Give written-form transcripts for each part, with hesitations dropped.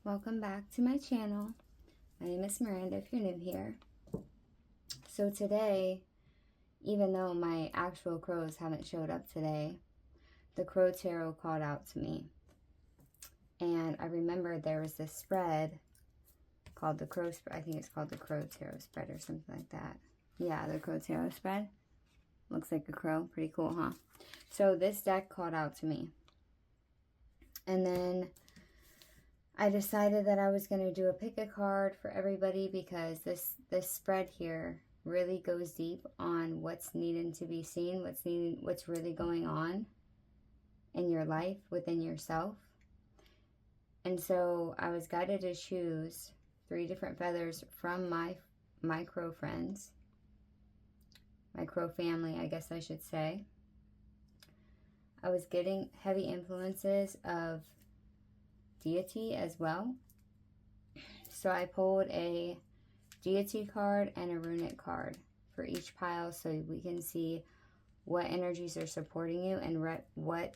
Welcome back to my channel. My name is Miranda if you're new here. So today, even though my actual crows haven't showed up today, the Crow Tarot called out to me. And I remember there was this spread called the Crow Spread. I think it's called the Crow Tarot Spread or something like that. Yeah, the Crow Tarot Spread. Looks like a crow. Pretty cool, huh? So this deck called out to me. And then I decided that I was going to do a pick a card for everybody because this spread here really goes deep on what's needing to be seen, what's really going on in your life, within yourself. And so I was guided to choose 3 different feathers from my crow friends, my crow family, I guess I should say. I was getting heavy influences of deity as well. So I pulled a deity card and a runic card for each pile so we can see what energies are supporting you and what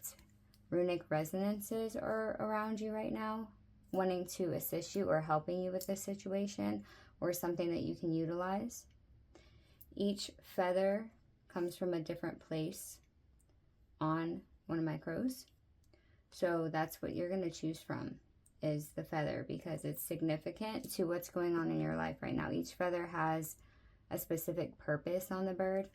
runic resonances are around you right now, wanting to assist you or helping you with this situation or something that you can utilize. Each feather comes from a different place on one of my crows. So that's what you're going to choose from, is the feather, because it's significant to what's going on in your life right now. Each feather has a specific purpose on the bird,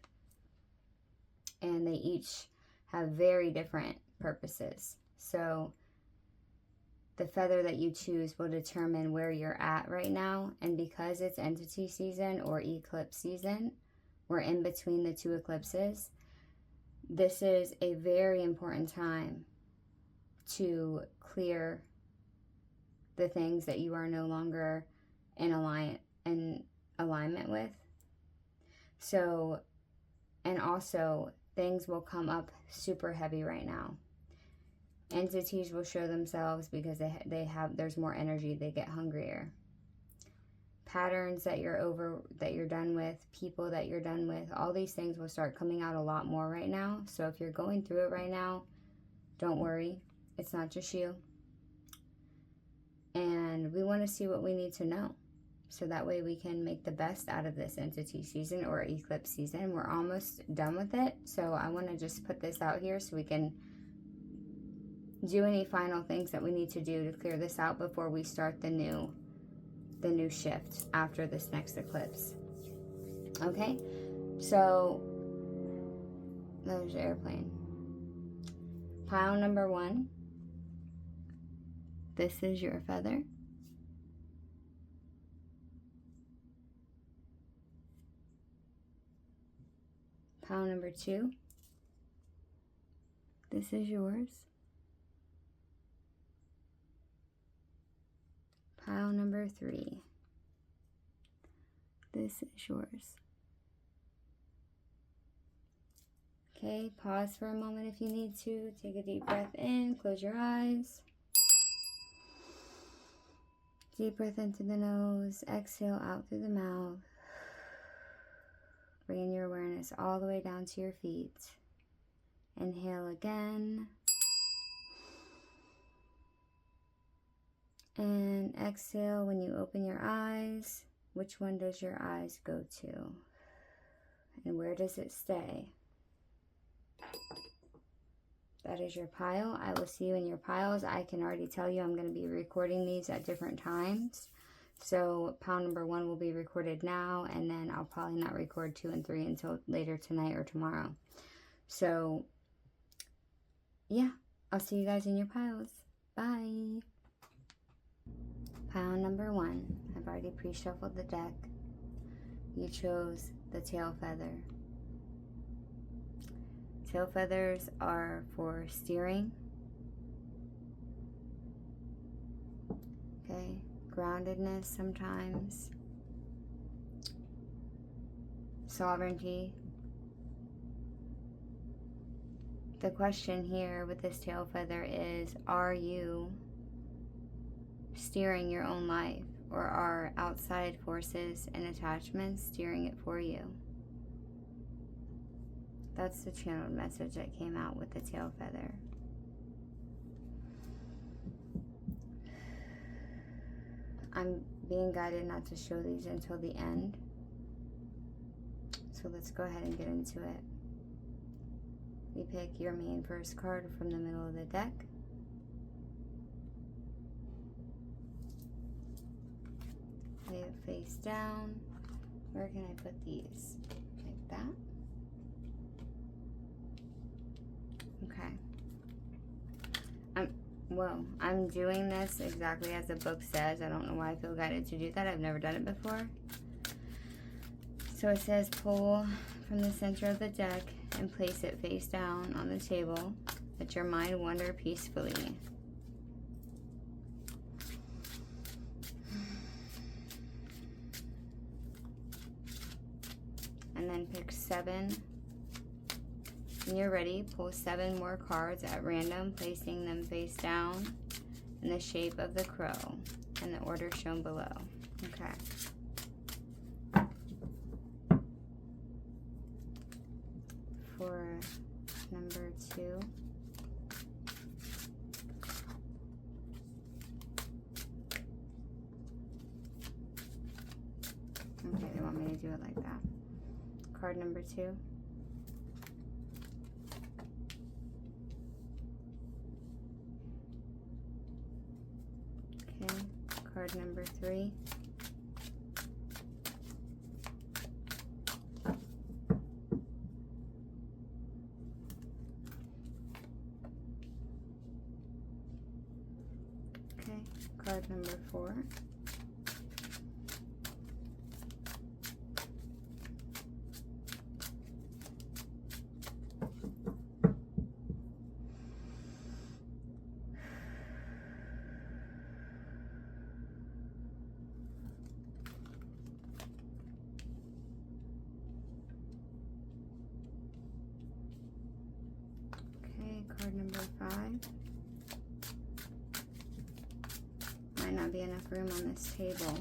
and they each have very different purposes. So the feather that you choose will determine where you're at right now, and because it's entity season or eclipse season, we're in between the 2 eclipses. This is a very important time to clear the things that you are no longer in alignment with. So, and also things will come up super heavy right now. Entities will show themselves because there's more energy, they get hungrier. Patterns that you're done with, people that you're done with, all these things will start coming out a lot more right now. So if you're going through it right now, don't worry. It's not just you. And we want to see what we need to know. So that way we can make the best out of this entity season or eclipse season. We're almost done with it. So I want to just put this out here so we can do any final things that we need to do to clear this out before we start the new shift after this next eclipse. Okay? So there's the airplane. Pile number 1. This is your feather. Pile number 2. This is yours. Pile number 3. This is yours. Okay, pause for a moment if you need to. Take a deep breath in, close your eyes. Deep breath into the nose, exhale out through the mouth. Bringing your awareness all the way down to your feet. Inhale again. And exhale when you open your eyes. Which one does your eyes go to? And where does it stay? That is your pile. I will see you in your piles. I can already tell you I'm going to be recording these at different times. So pile number 1 will be recorded now, and then I'll probably not record 2 and 3 until later tonight or tomorrow. So yeah, I'll see you guys in your piles. Bye. Pile number 1. I've already pre-shuffled the deck. You chose the tail feather. Tail feathers are for steering. Okay, groundedness sometimes. Sovereignty. The question here with this tail feather is, are you steering your own life, or are outside forces and attachments steering it for you? That's the channeled message that came out with the tail feather. I'm being guided not to show these until the end. So let's go ahead and get into it. We pick your main first card from the middle of the deck. Lay it face down. Where can I put these? Like that. Okay. I'm doing this exactly as the book says. I don't know why I feel guided to do that. I've never done it before. So it says pull from the center of the deck and place it face down on the table. Let your mind wander peacefully. And then pick 7. When you're ready, pull 7 more cards at random, placing them face down in the shape of the crow in the order shown below. Okay. For number 2. Okay, they want me to do it like that. Card number 2. Okay, card number 3. Okay, card number 4. Card number 5. Might not be enough room on this table.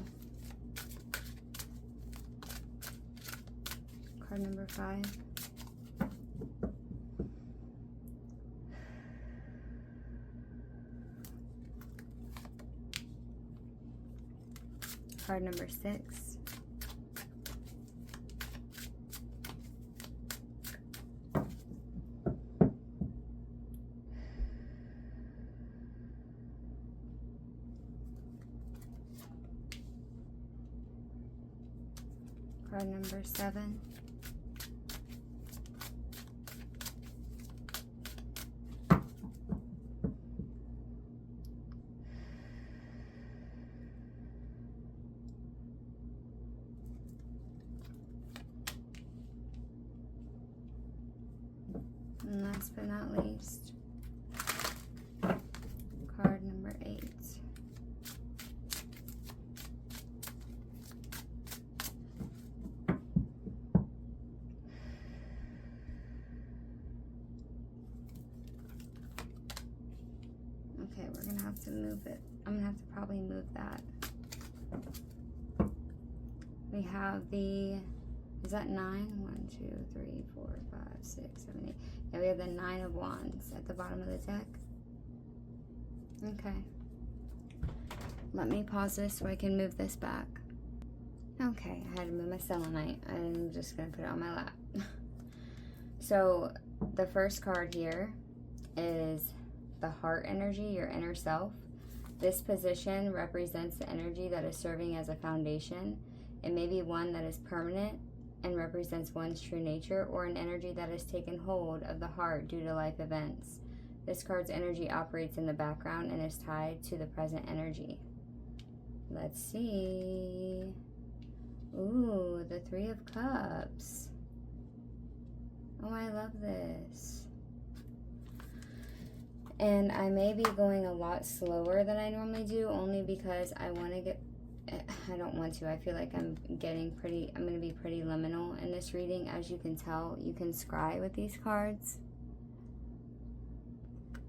Card number 5. Card number 6. Card number 7. And last but not least, card number 8. Okay, we're gonna have to move it. I'm gonna have to probably move that. We have the, is that 9? 1, 2, 3, 4, 5, 6, 7, 8. Yeah, we have the 9 of Wands at the bottom of the deck. Okay. Let me pause this so I can move this back. Okay, I had to move my selenite. I'm just gonna put it on my lap. So the first card here is the heart energy, your inner self. This position represents the energy that is serving as a foundation. It may be one that is permanent and represents one's true nature, or an energy that has taken hold of the heart due to life events. This card's energy operates in the background and is tied to the present energy. Let's see. Ooh, the 3 of Cups. Oh, I love this. And I may be going a lot slower than I normally do, only because I want to get, I don't want to. I feel like I'm going to be pretty liminal in this reading. As you can tell, you can scry with these cards.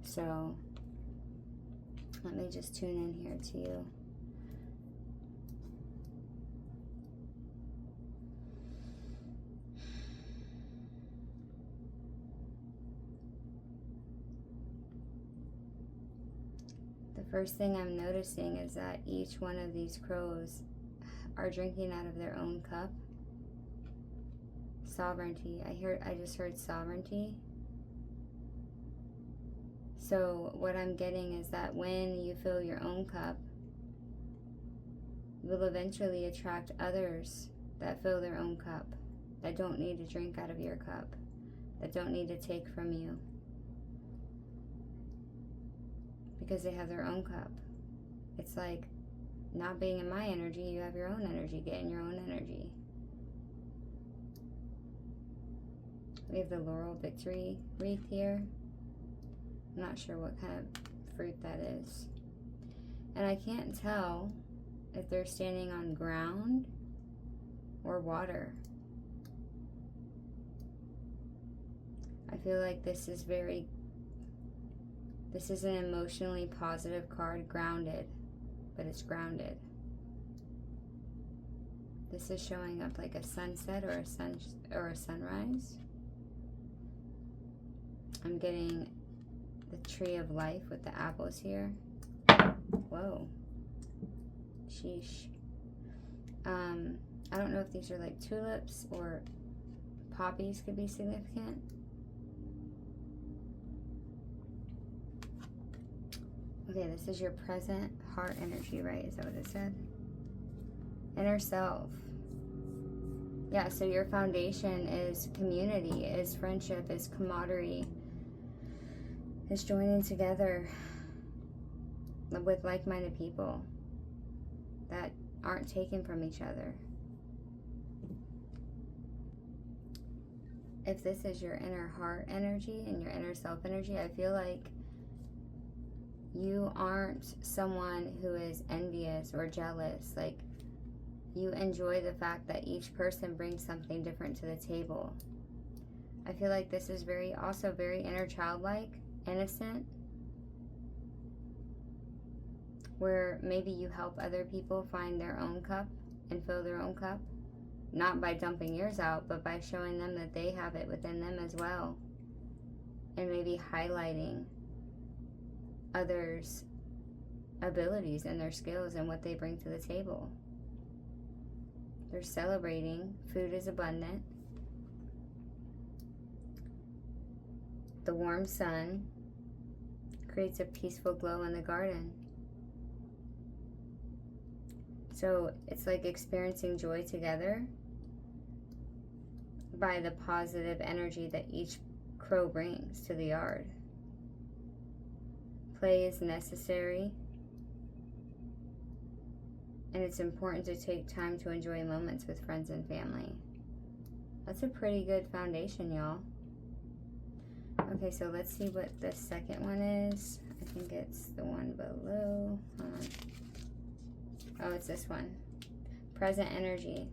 So, let me just tune in here to you. The First thing I'm noticing is that each one of these crows are drinking out of their own cup. Sovereignty. I just heard sovereignty. So what I'm getting is that when you fill your own cup, you will eventually attract others that fill their own cup, that don't need to drink out of your cup, that don't need to take from you, because they have their own cup. It's like not being in my energy, you have your own energy. Get in your own energy. We have the laurel victory wreath here. I'm not sure what kind of fruit that is. And I can't tell if they're standing on ground or water. I feel like this is an emotionally positive card, grounded, but it's grounded. This is showing up like a sunset or a sunrise. I'm getting the tree of life with the apples here. Whoa. Sheesh. I don't know if these are like tulips or poppies could be significant. Okay, this is your present heart energy, right? Is that what it said? Inner self. Yeah, so your foundation is community, is friendship, is camaraderie, is joining together with like-minded people that aren't taken from each other. If this is your inner heart energy and your inner self energy, I feel like you aren't someone who is envious or jealous. Like, you enjoy the fact that each person brings something different to the table. I feel like this is also very inner childlike, innocent, where maybe you help other people find their own cup and fill their own cup, not by dumping yours out, but by showing them that they have it within them as well, and maybe highlighting others' abilities and their skills and what they bring to the table. They're celebrating. Food is abundant. The warm sun creates a peaceful glow in the garden. So it's like experiencing joy together by the positive energy that each crow brings to the yard. Play is necessary, and it's important to take time to enjoy moments with friends and family. That's a pretty good foundation, y'all. Okay, so let's see what the second one is. I think it's the one below. Oh, it's this one. Present energy.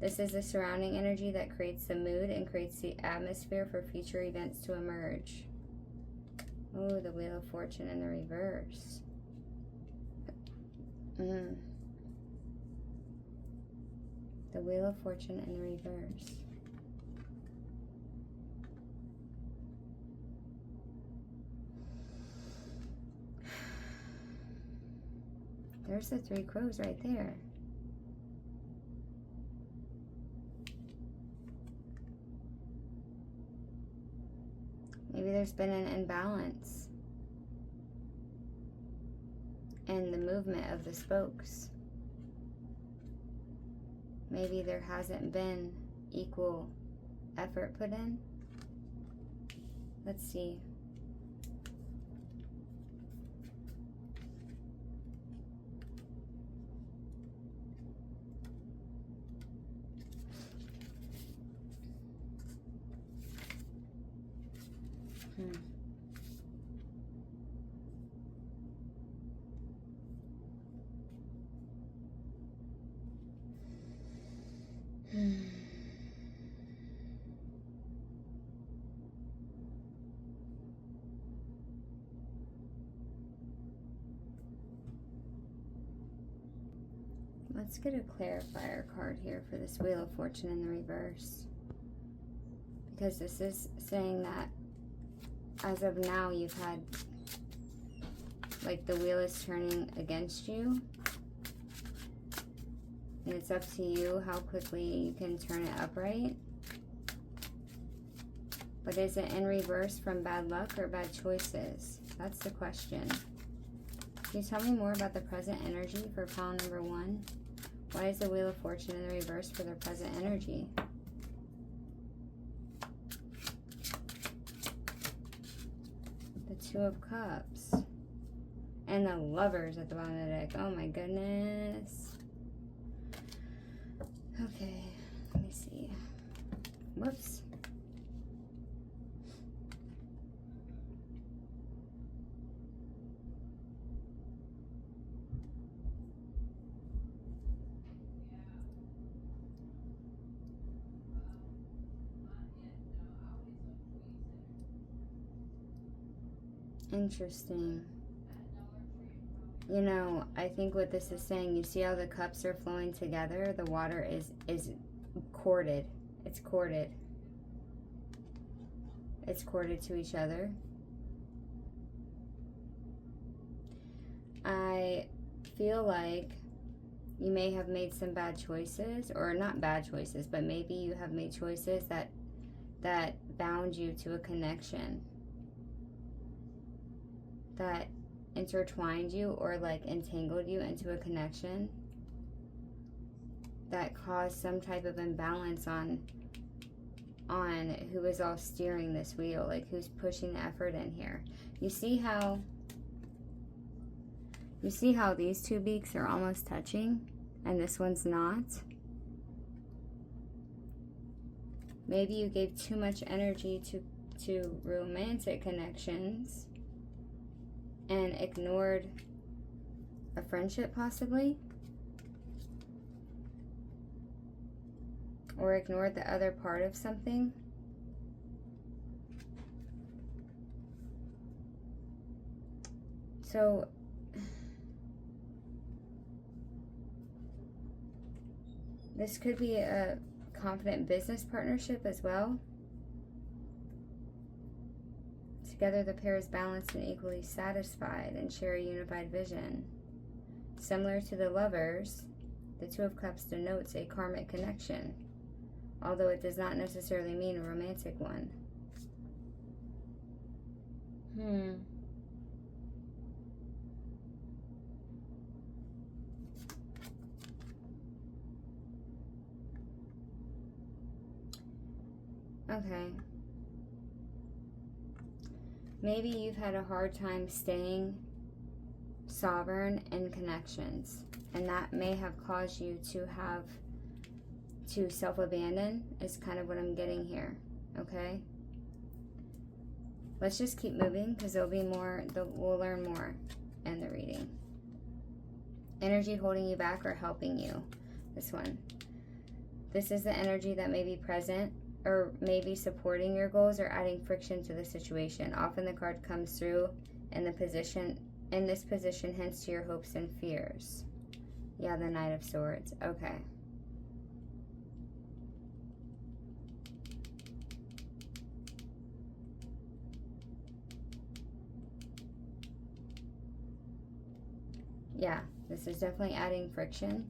This is the surrounding energy that creates the mood and creates the atmosphere for future events to emerge. Oh, the Wheel of Fortune in the reverse. The Wheel of Fortune in the reverse. There's the 3 crows right there. Maybe there's been an imbalance in the movement of the spokes. Maybe there hasn't been equal effort put in. Let's see. Let's get a clarifier card here for this Wheel of Fortune in the reverse. Because this is saying that as of now you've had like the wheel is turning against you. And it's up to you how quickly you can turn it upright. But is it in reverse from bad luck or bad choices? That's the question. Can you tell me more about the present energy for pile number 1? Why is the Wheel of Fortune in the reverse for their present energy? The Two of Cups. And the Lovers at the bottom of the deck. Oh my goodness. Okay, let me see. Whoops. Interesting. You know, I think what this is saying, you see how the cups are flowing together? The water is corded. It's corded. It's corded to each other. I feel like you may have made some bad choices, or not bad choices, but maybe you have made choices that bound you to a connection, that intertwined you or like entangled you into a connection that caused some type of imbalance on who is all steering this wheel, like who's pushing the effort in here. You see how these two beaks are almost touching and this one's not? Maybe you gave too much energy to romantic connections and ignored a friendship possibly, or ignored the other part of something. So this could be a confident business partnership as well. Together, the pair is balanced and equally satisfied and share a unified vision. Similar to the Lovers, the Two of Cups denotes a karmic connection, although it does not necessarily mean a romantic one. Okay. Maybe you've had a hard time staying sovereign in connections, and that may have caused you to self-abandon, is kind of what I'm getting here, okay? Let's just keep moving, because there'll be more, we'll learn more in the reading. Energy holding you back or helping you, this one. This is the energy that may be present or maybe supporting your goals or adding friction to the situation. Often the card comes through in this position, hints to your hopes and fears. Yeah, the Knight of Swords. Okay. Yeah, this is definitely adding friction.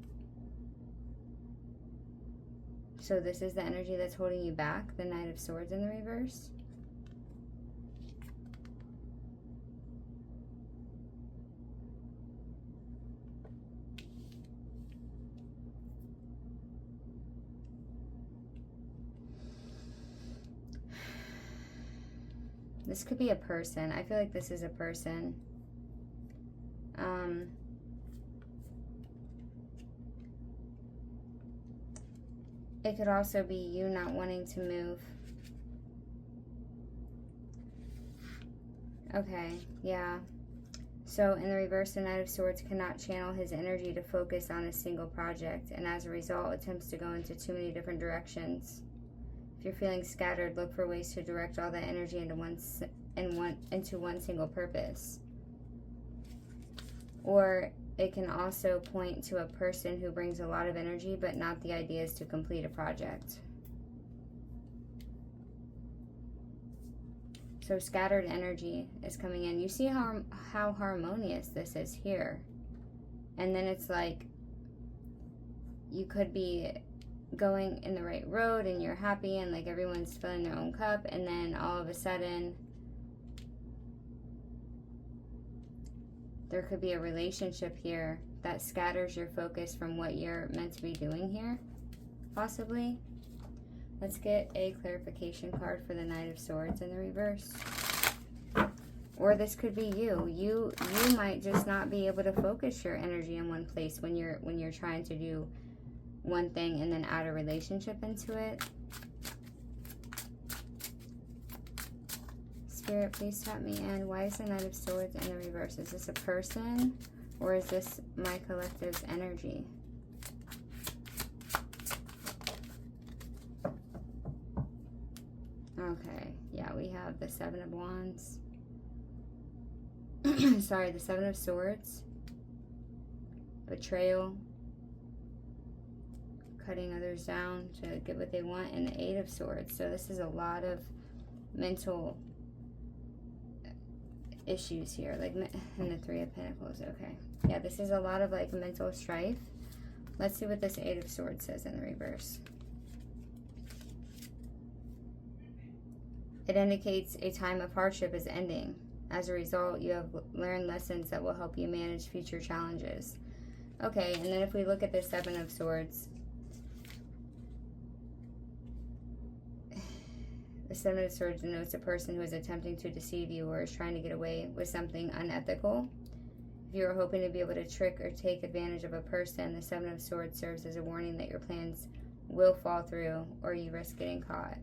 So this is the energy that's holding you back, the Knight of Swords in the reverse. This could be a person. I feel like this is a person. It could also be you not wanting to move. Okay, yeah. So in the reverse, the Knight of Swords cannot channel his energy to focus on a single project, and as a result, attempts to go into too many different directions. If you're feeling scattered, look for ways to direct all that energy into one single purpose. Or it can also point to a person who brings a lot of energy, but not the ideas to complete a project. So scattered energy is coming in. You see how harmonious this is here. And then it's like you could be going in the right road and you're happy and like everyone's filling their own cup, and then all of a sudden there could be a relationship here that scatters your focus from what you're meant to be doing here, possibly. Let's get a clarification card for the Knight of Swords in the reverse. Or this could be you. You might just not be able to focus your energy in one place when you're trying to do one thing and then add a relationship into it. Spirit, please tap me in. Why is the Knight of Swords in the reverse? Is this a person or is this my collective's energy? Okay, yeah, we have the Seven of Wands. Sorry, the Seven of Swords. Betrayal. Cutting others down to get what they want. And the Eight of Swords. So this is a lot of mental issues here. Like, and the Three of Pentacles. Okay. Yeah, this is a lot of like mental strife. Let's see what this Eight of Swords says in the reverse. It indicates a time of hardship is ending. As a result, you have learned lessons that will help you manage future challenges. Okay, and then if we look at the Seven of Swords, the Seven of Swords denotes a person who is attempting to deceive you or is trying to get away with something unethical. If you are hoping to be able to trick or take advantage of a person, the Seven of Swords serves as a warning that your plans will fall through or you risk getting caught.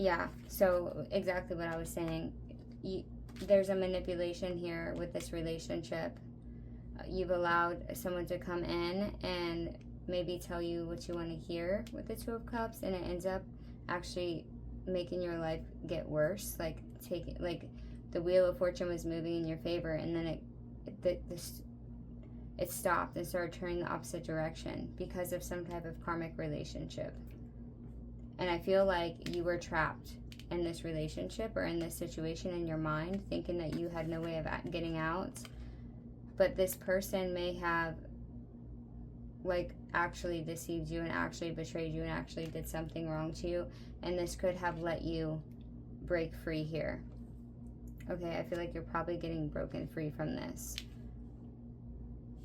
Yeah, so exactly what I was saying. There's a manipulation here with this relationship. You've allowed someone to come in and maybe tell you what you want to hear with the Two of Cups, and it ends up actually making your life get worse. Like the Wheel of Fortune was moving in your favor, and then it stopped and started turning the opposite direction because of some type of karmic relationship. And I feel like you were trapped in this relationship or in this situation in your mind, thinking that you had no way of getting out. But this person may have like actually deceived you and actually betrayed you and actually did something wrong to you. And this could have let you break free here. Okay, I feel like you're probably getting broken free from this.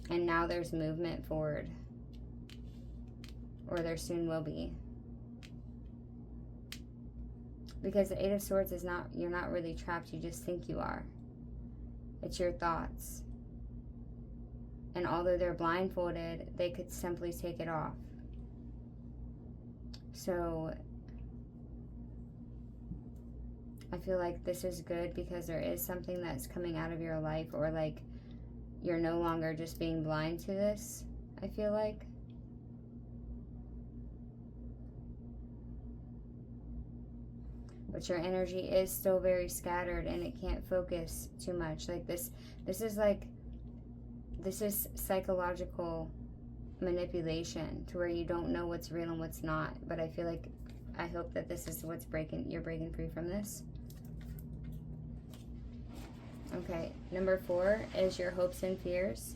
And now there's movement forward. Or there soon will be. Because the Eight of Swords is not, you're not really trapped, you just think you are. It's your thoughts. And although they're blindfolded, they could simply take it off. So I feel like this is good because there is something that's coming out of your life, or like you're no longer just being blind to this, I feel like. But your energy is still very scattered and it can't focus too much. Like this is psychological manipulation to where you don't know what's real and what's not. But I feel like, I hope that this is what's you're breaking free from this. Okay, number 4 is your hopes and fears.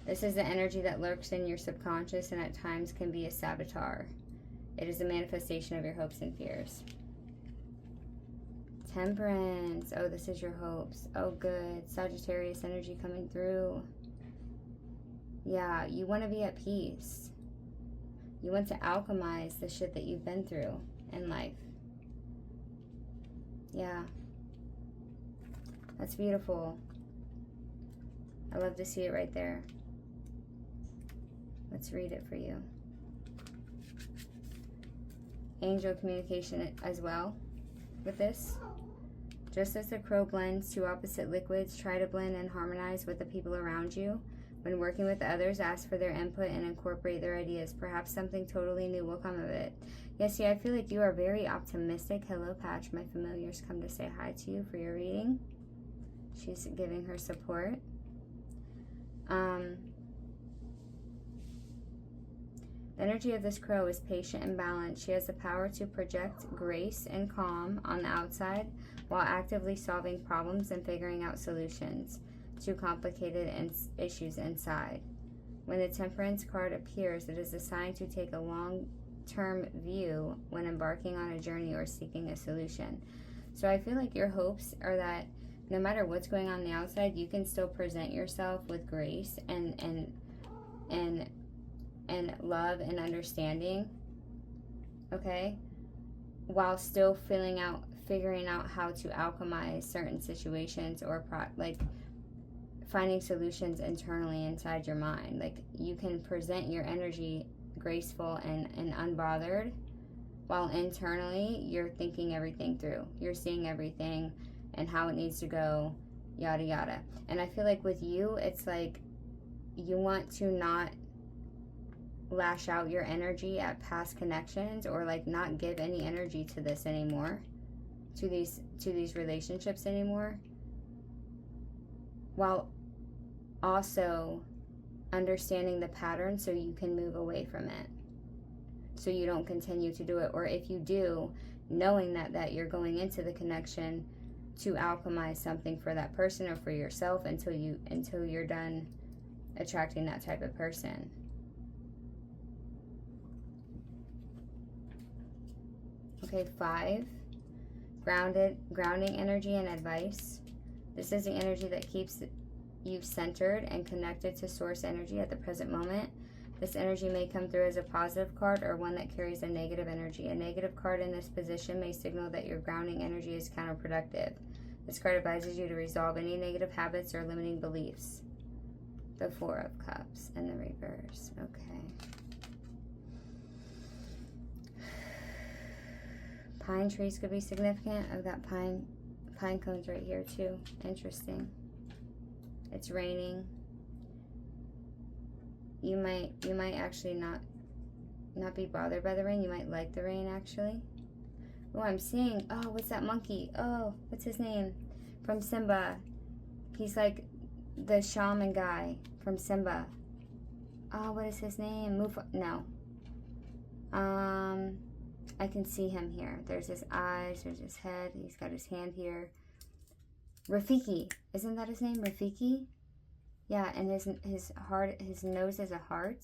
This is the energy that lurks in your subconscious and at times can be a saboteur. It is a manifestation of your hopes and fears. Temperance. Oh, this is your hopes. Oh, good. Sagittarius energy coming through. Yeah, you want to be at peace. You want to alchemize the shit that you've been through in life. Yeah. That's beautiful. I love to see it right there. Let's read it for you. Angel communication as well with this. Just as the crow blends two opposite liquids, try to blend and harmonize with the people around you. When working with others, ask for their input and incorporate their ideas. Perhaps something totally new will come of it. Yes, see, I feel like you are very optimistic. Hello, Patch. My familiars come to say hi to you for your reading. She's giving her support. The energy of this crow is patient and balanced. She has the power to project grace and calm on the outside while actively solving problems and figuring out solutions to complicated issues inside. When the Temperance card appears, it is a sign to take a long-term view when embarking on a journey or seeking a solution. So I feel like your hopes are that no matter what's going on the outside, you can still present yourself with grace and love and understanding, okay? While still figuring out how to alchemize certain situations or finding solutions internally inside your mind. Like, you can present your energy graceful and unbothered, while internally you're thinking everything through. You're seeing everything and how it needs to go, yada yada. And I feel like with you, it's like you want to not lash out your energy at past connections, or like not give any energy to this anymore, to these relationships anymore, while also understanding the pattern so you can move away from it, so you don't continue to do it. Or if you do, knowing that you're going into the connection to alchemize something for that person or for yourself until you're done attracting that type of person. Okay, 5, grounding energy and advice. This is the energy that keeps you centered and connected to source energy at the present moment. This energy may come through as a positive card or one that carries a negative energy. A negative card in this position may signal that your grounding energy is counterproductive. This card advises you to resolve any negative habits or limiting beliefs. The 4 of Cups and the reverse. Okay. Pine trees could be significant. I've got pine cones right here too. Interesting. It's raining. You might actually not be bothered by the rain. You might like the rain, actually. Oh, I'm seeing, oh, what's that monkey? Oh, what's his name? From Simba. He's like the shaman guy from Simba. Oh, what is his name? No. I can see him here. There's his eyes, there's his head, he's got his hand here. Rafiki, isn't that his name? Rafiki? Yeah, and his nose is a heart.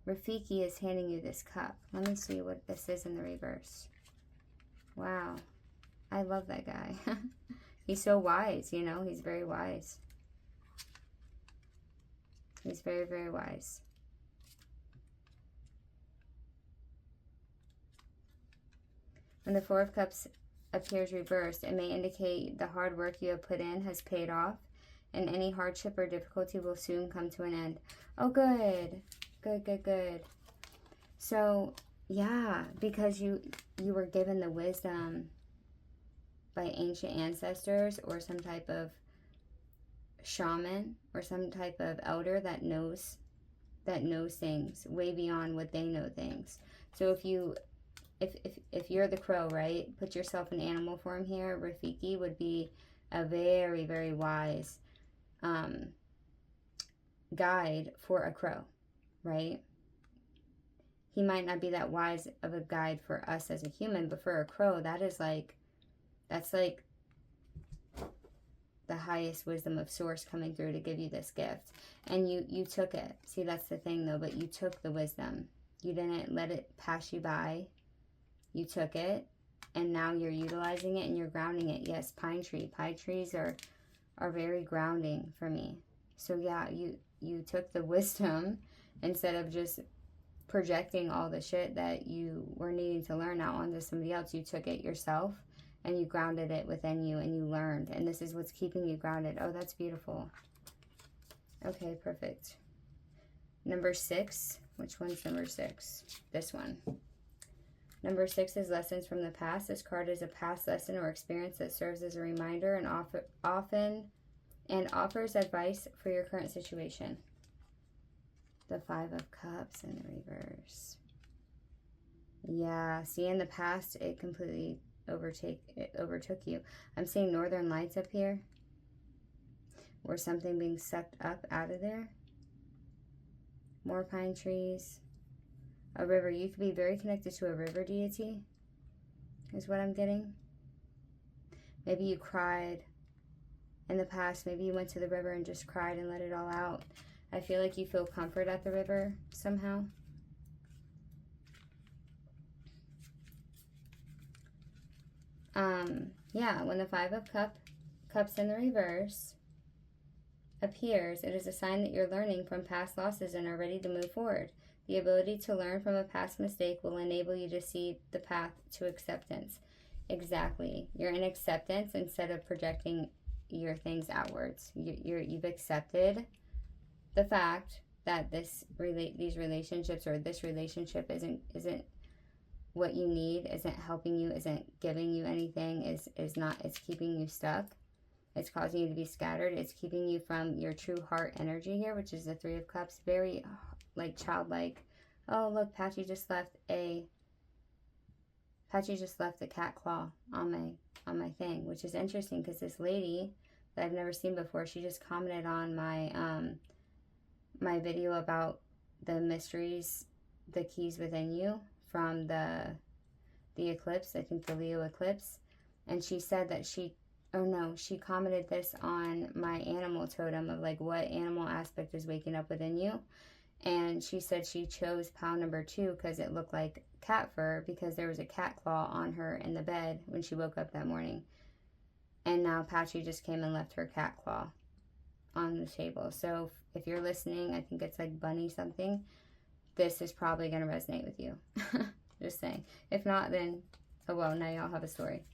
Rafiki is handing you this cup. Let me see what this is in the reverse. Wow. I love that guy. He's so wise, you know, he's very wise. He's very, very wise. When the 4 of Cups appears reversed, it may indicate the hard work you have put in has paid off, and any hardship or difficulty will soon come to an end. Oh, good. Good. So, yeah, because you were given the wisdom by ancient ancestors or some type of shaman or some type of elder that knows things way beyond what they know things. So if you're the crow, right, put yourself in animal form here. Rafiki would be a very, very wise guide for a crow, right? He might not be that wise of a guide for us as a human, but for a crow, that's like the highest wisdom of source coming through to give you this gift. And you took it. See, that's the thing though, but you took the wisdom. You didn't let it pass you by. You took it, and now you're utilizing it and you're grounding it. Yes, pine trees are very grounding for me. So yeah, you took the wisdom instead of just projecting all the shit that you were needing to learn out onto somebody else. You took it yourself and you grounded it within you and you learned. And this is what's keeping you grounded. Oh, that's beautiful. Okay, perfect. Number 6. Which one's number 6? This one. Number 6 is lessons from the past. This card is a past lesson or experience that serves as a reminder and often offers advice for your current situation. The 5 of Cups in the reverse. Yeah, see, in the past, it completely overtook you. I'm seeing northern lights up here, or something being sucked up out of there. More pine trees. A river. You could be very connected to a river deity, is what I'm getting. Maybe you cried in the past. Maybe you went to the river and just cried and let it all out. I feel like you feel comfort at the river somehow. Yeah, when the Five of Cups in the reverse appears, it is a sign that you're learning from past losses and are ready to move forward. The ability to learn from a past mistake will enable you to see the path to acceptance. Exactly. You're in acceptance instead of projecting your things outwards. You've accepted the fact that these relationships or this relationship isn't what you need, isn't helping you, isn't giving you anything, it's keeping you stuck. It's causing you to be scattered. It's keeping you from your true heart energy here, which is the Three of Cups. Very like childlike. Oh, look, Patchy just left a cat claw on my thing, which is interesting because this lady that I've never seen before, she just commented on my my video about the mysteries, the keys within you from the eclipse, I think the Leo eclipse, and she said that she commented this on my animal totem of like what animal aspect is waking up within you. And she said she chose pile number 2 because it looked like cat fur, because there was a cat claw on her in the bed when she woke up that morning. And now Patchy just came and left her cat claw on the table. So if you're listening, I think it's like bunny something, this is probably going to resonate with you. Just saying. If not, then, oh well, now y'all have a story.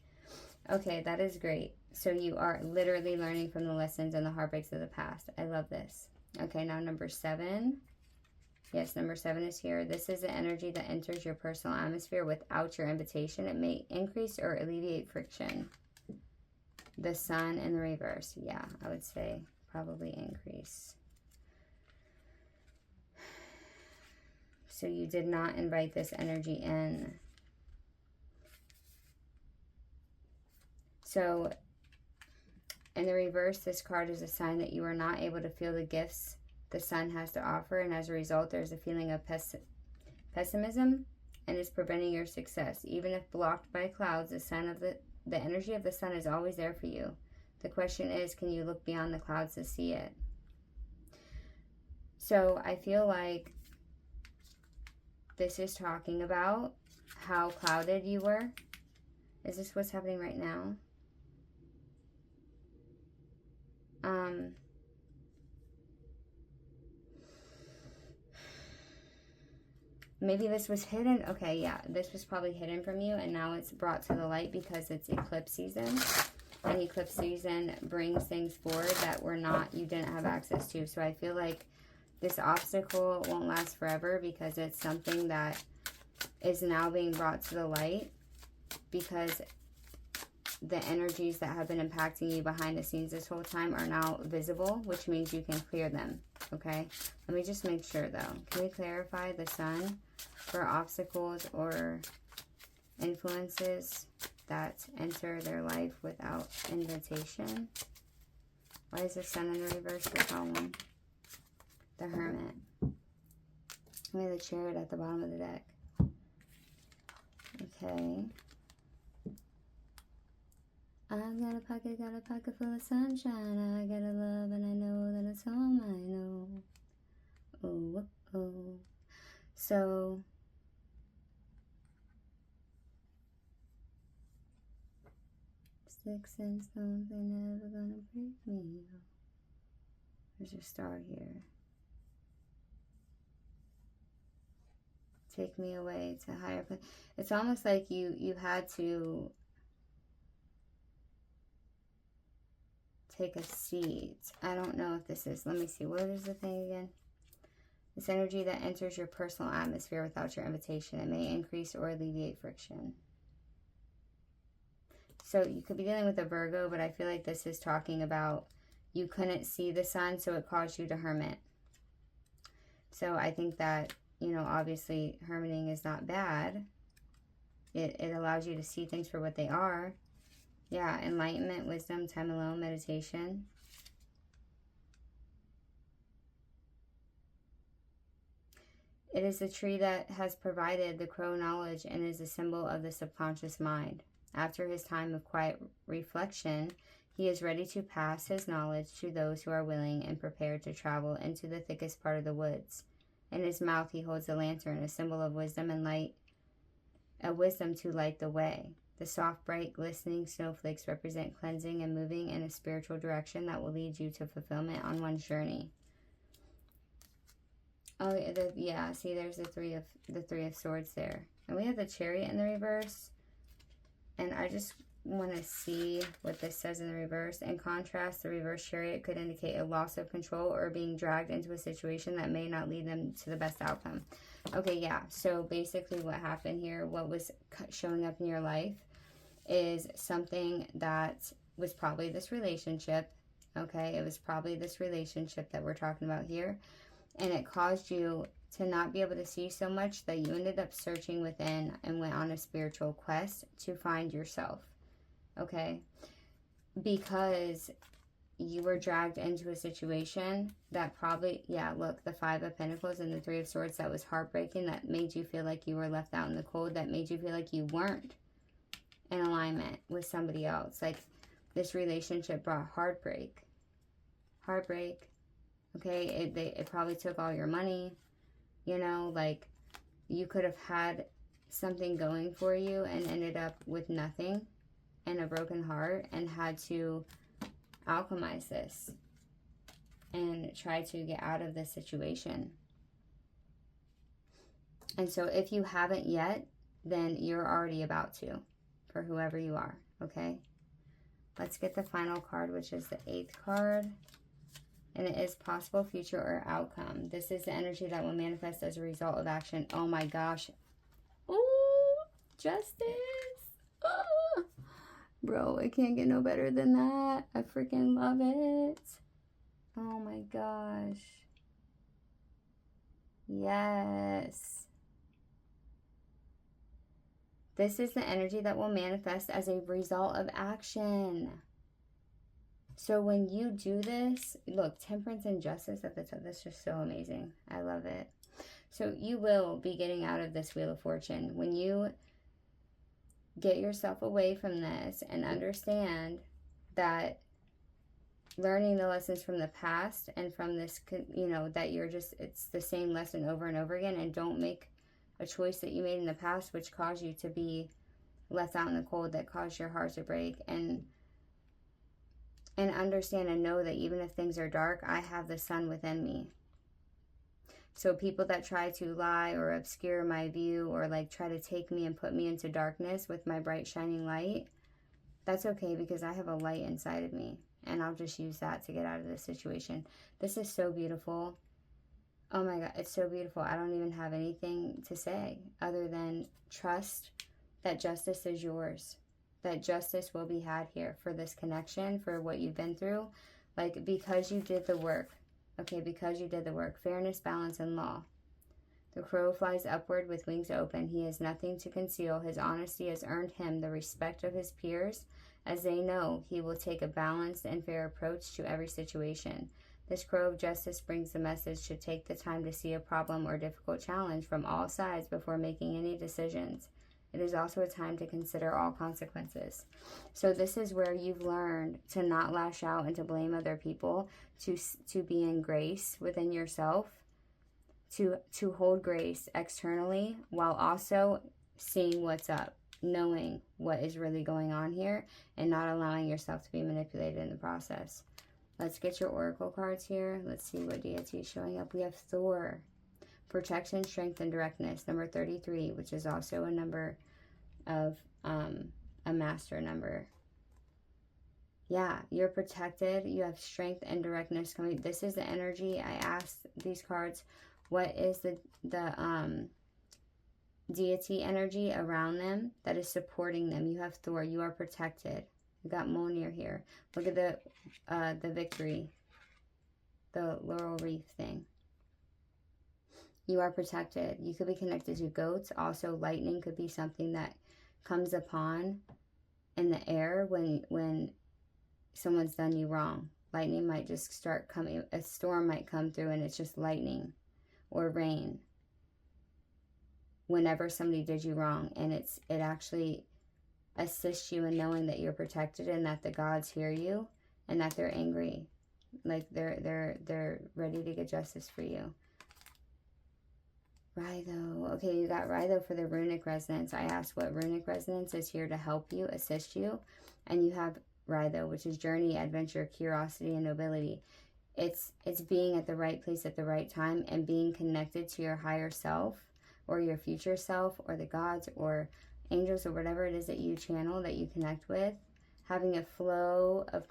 Okay, that is great. So you are literally learning from the lessons and the heartbreaks of the past. I love this. Okay, now number 7. Yes, number 7 is here. This is the energy that enters your personal atmosphere without your invitation. It may increase or alleviate friction. The Sun in the reverse. Yeah, I would say probably increase. So you did not invite this energy in. So in the reverse, this card is a sign that you are not able to feel the gifts the Sun has to offer, and as a result, there's a feeling of pessimism, and it's preventing your success. Even if blocked by clouds, the energy of the Sun is always there for you. The question is, can you look beyond the clouds to see it? So I feel like this is talking about how clouded you were. Is this what's happening right now? Maybe this was hidden. Okay, yeah, this was probably hidden from you, and now it's brought to the light because it's eclipse season. And eclipse season brings things forward that you didn't have access to. So I feel like this obstacle won't last forever because it's something that is now being brought to the light because the energies that have been impacting you behind the scenes this whole time are now visible, which means you can clear them, okay? Let me just make sure, though. Can we clarify the Sun for obstacles or influences that enter their life without invitation? Why is the Sun in the reverse for column? The Hermit. We have the Chariot at the bottom of the deck. Okay. I've got a pocket full of sunshine. I got a love and I know that it's home. I know. Oh, oh. So, sticks and stones, they're never gonna break me. There's a star here. Take me away to higher place. It's almost like you had to take a seat. I don't know if this is, let me see, what is the thing again? This energy that enters your personal atmosphere without your invitation. It may increase or alleviate friction. So you could be dealing with a Virgo, but I feel like this is talking about you couldn't see the Sun, so it caused you to hermit. So I think that, you know, obviously hermiting is not bad. It allows you to see things for what they are. Yeah, enlightenment, wisdom, time alone, meditation. It is the tree that has provided the crow knowledge and is a symbol of the subconscious mind. After his time of quiet reflection, he is ready to pass his knowledge to those who are willing and prepared to travel into the thickest part of the woods. In his mouth he holds a lantern, a symbol of wisdom and light, a wisdom to light the way. The soft, bright, glistening snowflakes represent cleansing and moving in a spiritual direction that will lead you to fulfillment on one's journey. Oh, yeah, see, there's the three of swords there. And we have the chariot in the reverse. And I just want to see what this says in the reverse. In contrast, the reverse chariot could indicate a loss of control or being dragged into a situation that may not lead them to the best outcome. Okay, yeah, so basically what happened here, what was showing up in your life is something that was probably this relationship, okay? It was probably this relationship that we're talking about here. And it caused you to not be able to see so much that you ended up searching within and went on a spiritual quest to find yourself, okay? Because you were dragged into a situation that probably, yeah, look, the Five of Pentacles and the Three of Swords, that was heartbreaking, that made you feel like you were left out in the cold, that made you feel like you weren't in alignment with somebody else. Like, this relationship brought heartbreak. Heartbreak. Okay, it probably took all your money, you know, like, you could have had something going for you and ended up with nothing and a broken heart and had to alchemize this and try to get out of this situation. And so if you haven't yet, then you're already about to, for whoever you are, okay? Let's get the final card, which is the 8th card. And it is possible future or outcome. This is the energy that will manifest as a result of action. Oh my gosh. Ooh, justice. Oh. Bro, it can't get no better than that. I freaking love it. Oh my gosh. Yes. This is the energy that will manifest as a result of action. So when you do this, look, temperance and justice at the top, that's just so amazing. I love it. So you will be getting out of this Wheel of Fortune. When you get yourself away from this and understand that learning the lessons from the past and from this, you know, that you're just, it's the same lesson over and over again, and don't make a choice that you made in the past which caused you to be left out in the cold, that caused your heart to break, and understand and know that even if things are dark, I have the sun within me. So people that try to lie or obscure my view or like try to take me and put me into darkness with my bright shining light, that's okay, because I have a light inside of me, and I'll just use that to get out of this situation. This is so beautiful. Oh my God, it's so beautiful. I don't even have anything to say other than trust that justice is yours. That justice will be had here for this connection, for what you've been through. Like, because you did the work. Okay, because you did the work. Fairness, balance, and law. The crow flies upward with wings open. He has nothing to conceal. His honesty has earned him the respect of his peers, as they know he will take a balanced and fair approach to every situation. This crow of justice brings the message to take the time to see a problem or difficult challenge from all sides before making any decisions. It is also a time to consider all consequences. So this is where you've learned to not lash out and to blame other people, to be in grace within yourself, to hold grace externally while also seeing what's up, knowing what is really going on here, and not allowing yourself to be manipulated in the process. Let's get your oracle cards here. Let's see what deity is showing up. We have Thor. Protection, strength, and directness. Number 33, which is also a number of a master number. Yeah, you're protected. You have strength and directness coming. This is the energy. I asked these cards, what is the deity energy around them that is supporting them? You have Thor. You are protected. You got Mjolnir here. Look at the victory, the laurel wreath thing. You are protected. You could be connected to goats. Also, lightning could be something that comes upon in the air when someone's done you wrong. Lightning might just start coming. A storm might come through and it's just lightning, or rain. whenever somebody did you wrong, and it actually assists you in knowing that you're protected and that the gods hear you and that they're angry, like they're ready to get justice for you. Rhytho. Okay, you got Rhytho for the runic resonance. I asked what runic resonance is here to help you, assist you, and you have Rhytho, which is journey, adventure, curiosity, and nobility. It's being at the right place at the right time and being connected to your higher self or your future self or the gods or angels or whatever it is that you channel, that you connect with. Having a flow of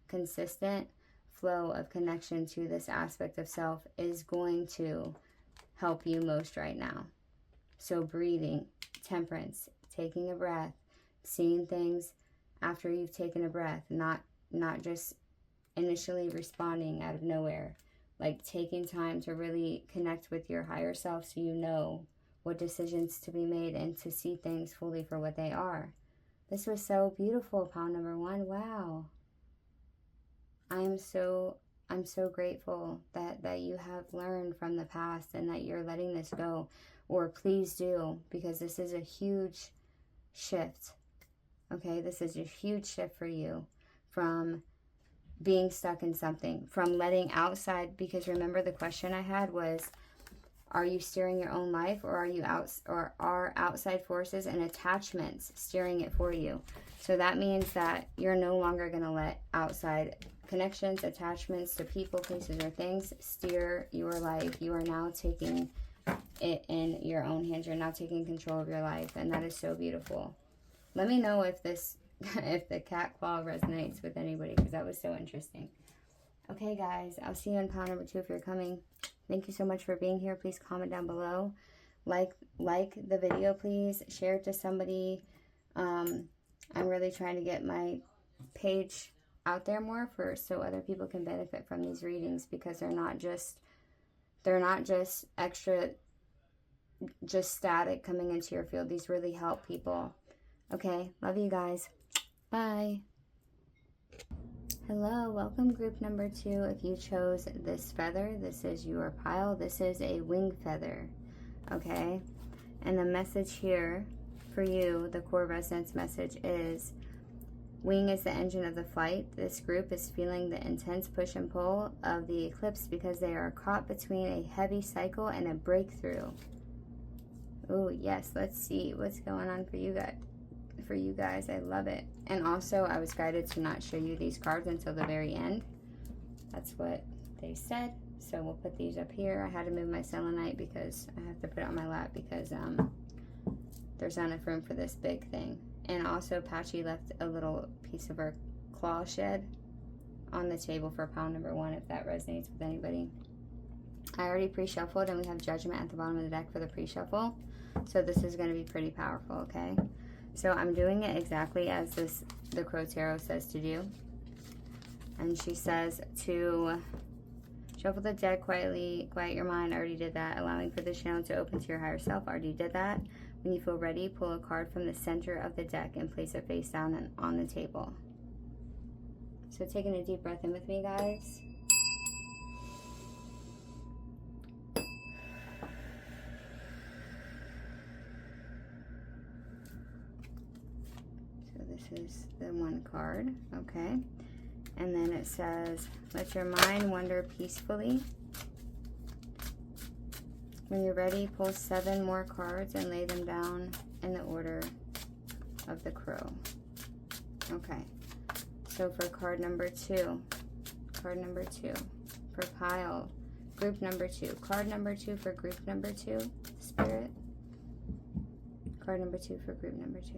consistent flow of connection to this aspect of self is going to help you most right now. So breathing, temperance, taking a breath, seeing things after you've taken a breath, not just initially responding out of nowhere, like taking time to really connect with your higher self so you know what decisions to be made and to see things fully for what they are. This was so beautiful, pile number 1. Wow. I'm so grateful that you have learned from the past and that you're letting this go, or please do, because this is a huge shift. Okay, this is a huge shift for you from being stuck in something, from letting outside, because remember the question I had was, are you steering your own life, or are outside forces and attachments steering it for you? So that means that you're no longer going to let outside connections, attachments to people, places, or things steer your life. You are now taking it in your own hands. You're now taking control of your life, and that is so beautiful. Let me know if the cat claw resonates with anybody, because that was so interesting. Okay, guys, I'll see you in pile number 2 if you're coming. Thank you so much for being here. Please comment down below. Like the video, please. Share it to somebody. I'm really trying to get my page out there more so other people can benefit from these readings, because they're not just extra, just static coming into your field. These really help people. Okay, love you guys. Bye. Hello, welcome group number 2. If you chose this feather, this is your pile. This is a wing feather, okay? And the message here for you, the core resonance message is, wing is the engine of the flight. This group is feeling the intense push and pull of the eclipse because they are caught between a heavy cycle and a breakthrough. Oh, yes, let's see what's going on for you guys. I love it. And also, I was guided to not show you these cards until the very end. That's what they said. So we'll put these up here. I had to move my selenite because I have to put it on my lap because there's not enough room for this big thing. And also, Patchy left a little piece of her claw shed on the table for pile number 1, if that resonates with anybody. I already pre-shuffled, and we have Judgment at the bottom of the deck for the pre-shuffle. So this is going to be pretty powerful, okay? So I'm doing it exactly as the Crow Tarot says to do. And she says to shuffle the deck quietly, quiet your mind. I already did that. Allowing for the channel to open to your higher self. Already did that. When you feel ready, pull a card from the center of the deck and place it face down and on the table. So taking a deep breath in with me, guys. This is the 1 card, okay? And then it says, let your mind wander peacefully. When you're ready, pull 7 more cards and lay them down in the order of the crow. Okay, so for card number 2, for pile, group number 2, card number 2 for group number 2, Spirit, card number 2 for group number 2.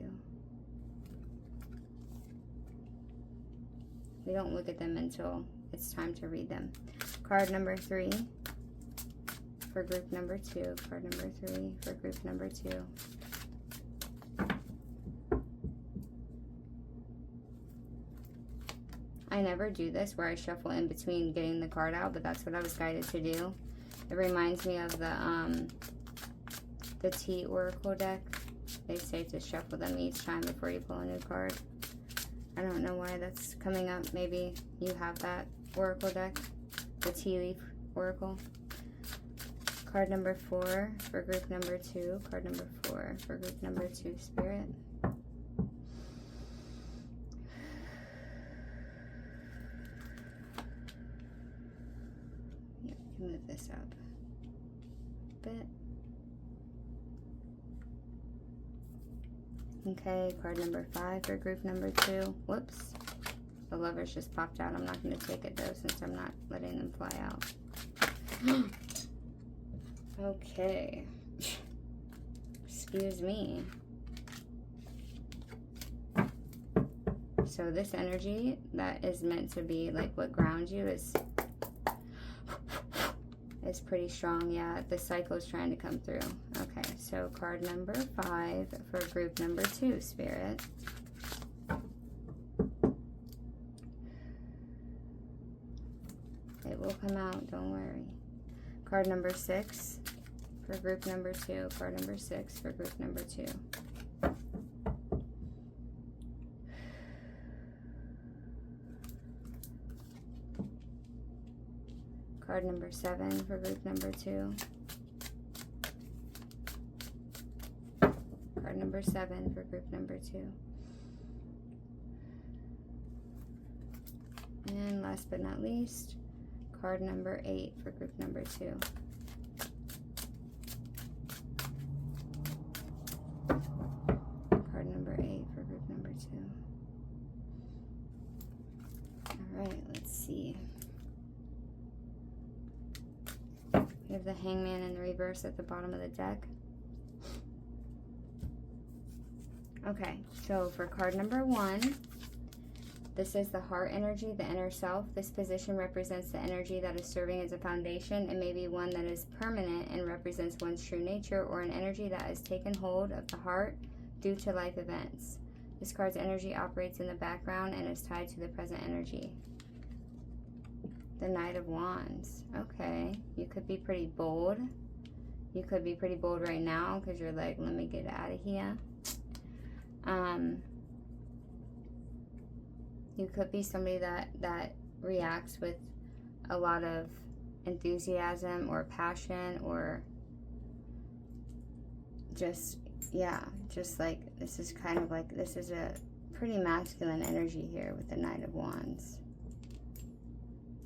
We don't look at them until it's time to read them. Card number 3 for group number 2. Card number 3 for group number 2. I never do this where I shuffle in between getting the card out, but that's what I was guided to do. It reminds me of the T Oracle deck. They say to shuffle them each time before you pull a new card. I don't know why that's coming up. Maybe you have that Oracle deck, the Tea Leaf Oracle. Card number 4 for group number 2. Card number 4 for group number 2, Spirit. Yep, move this up a bit. Okay, card number 5 for group number 2. Whoops. The Lovers just popped out. I'm not going to take it though since I'm not letting them fly out. Okay. Excuse me. So this energy that is meant to be like what grounds you is pretty strong. Yeah, the cycle is trying to come through. Okay, so card number 5 for group number 2, Spirit. It will come out, don't worry. Card number 6 for group number 2. Card number 6 for group number 2. Card number 7 for group number 2. Card number 7 for group number 2. And last but not least, card number 8 for group number 2. Card number 8 for group number 2. Alright, let's see. We have the Hangman in the reverse at the bottom of the deck. Okay, so for card number 1, this is the heart energy, the inner self. This position represents the energy that is serving as a foundation. It may be one that is permanent and represents one's true nature, or an energy that has taken hold of the heart due to life events. This card's energy operates in the background and is tied to the present energy. The Knight of Wands. Okay, you could be pretty bold. You could be pretty bold right now because you're like, let me get out of here. You could be somebody that reacts with a lot of enthusiasm or passion, or just, yeah, just like, this is kind of like, this is a pretty masculine energy here with the Knight of Wands.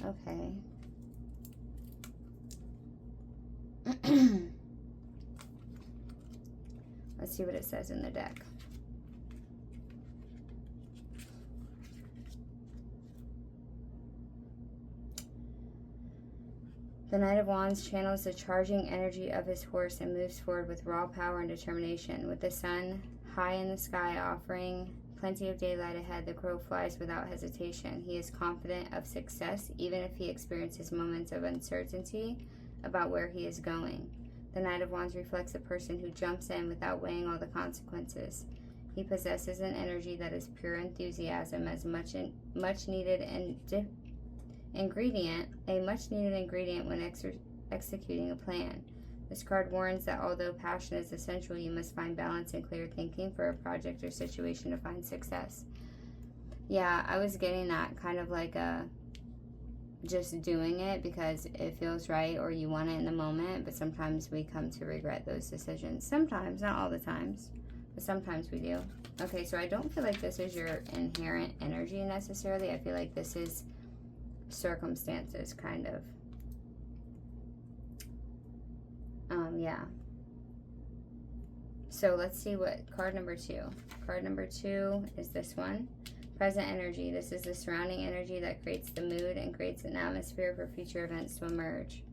Okay. Let's see what it says in the deck. The Knight of Wands channels the charging energy of his horse and moves forward with raw power and determination. With the sun high in the sky offering plenty of daylight ahead, the crow flies without hesitation. He is confident of success, even if he experiences moments of uncertainty about where he is going. The Knight of Wands reflects a person who jumps in without weighing all the consequences. He possesses an energy that is pure enthusiasm, as much needed ingredient when executing a plan. This card warns that although passion is essential, you must find balance and clear thinking for a project or situation to find success. Yeah, I was getting that kind of like a just doing it because it feels right or you want it in the moment, but sometimes we come to regret those decisions. Sometimes, not all the times, but sometimes we do. Okay, so I don't feel like this is your inherent energy necessarily. I feel like this is circumstances, kind of. Yeah. So let's see what card number 2. Card number 2 is this one. Present energy. This is the surrounding energy that creates the mood and creates an atmosphere for future events to emerge.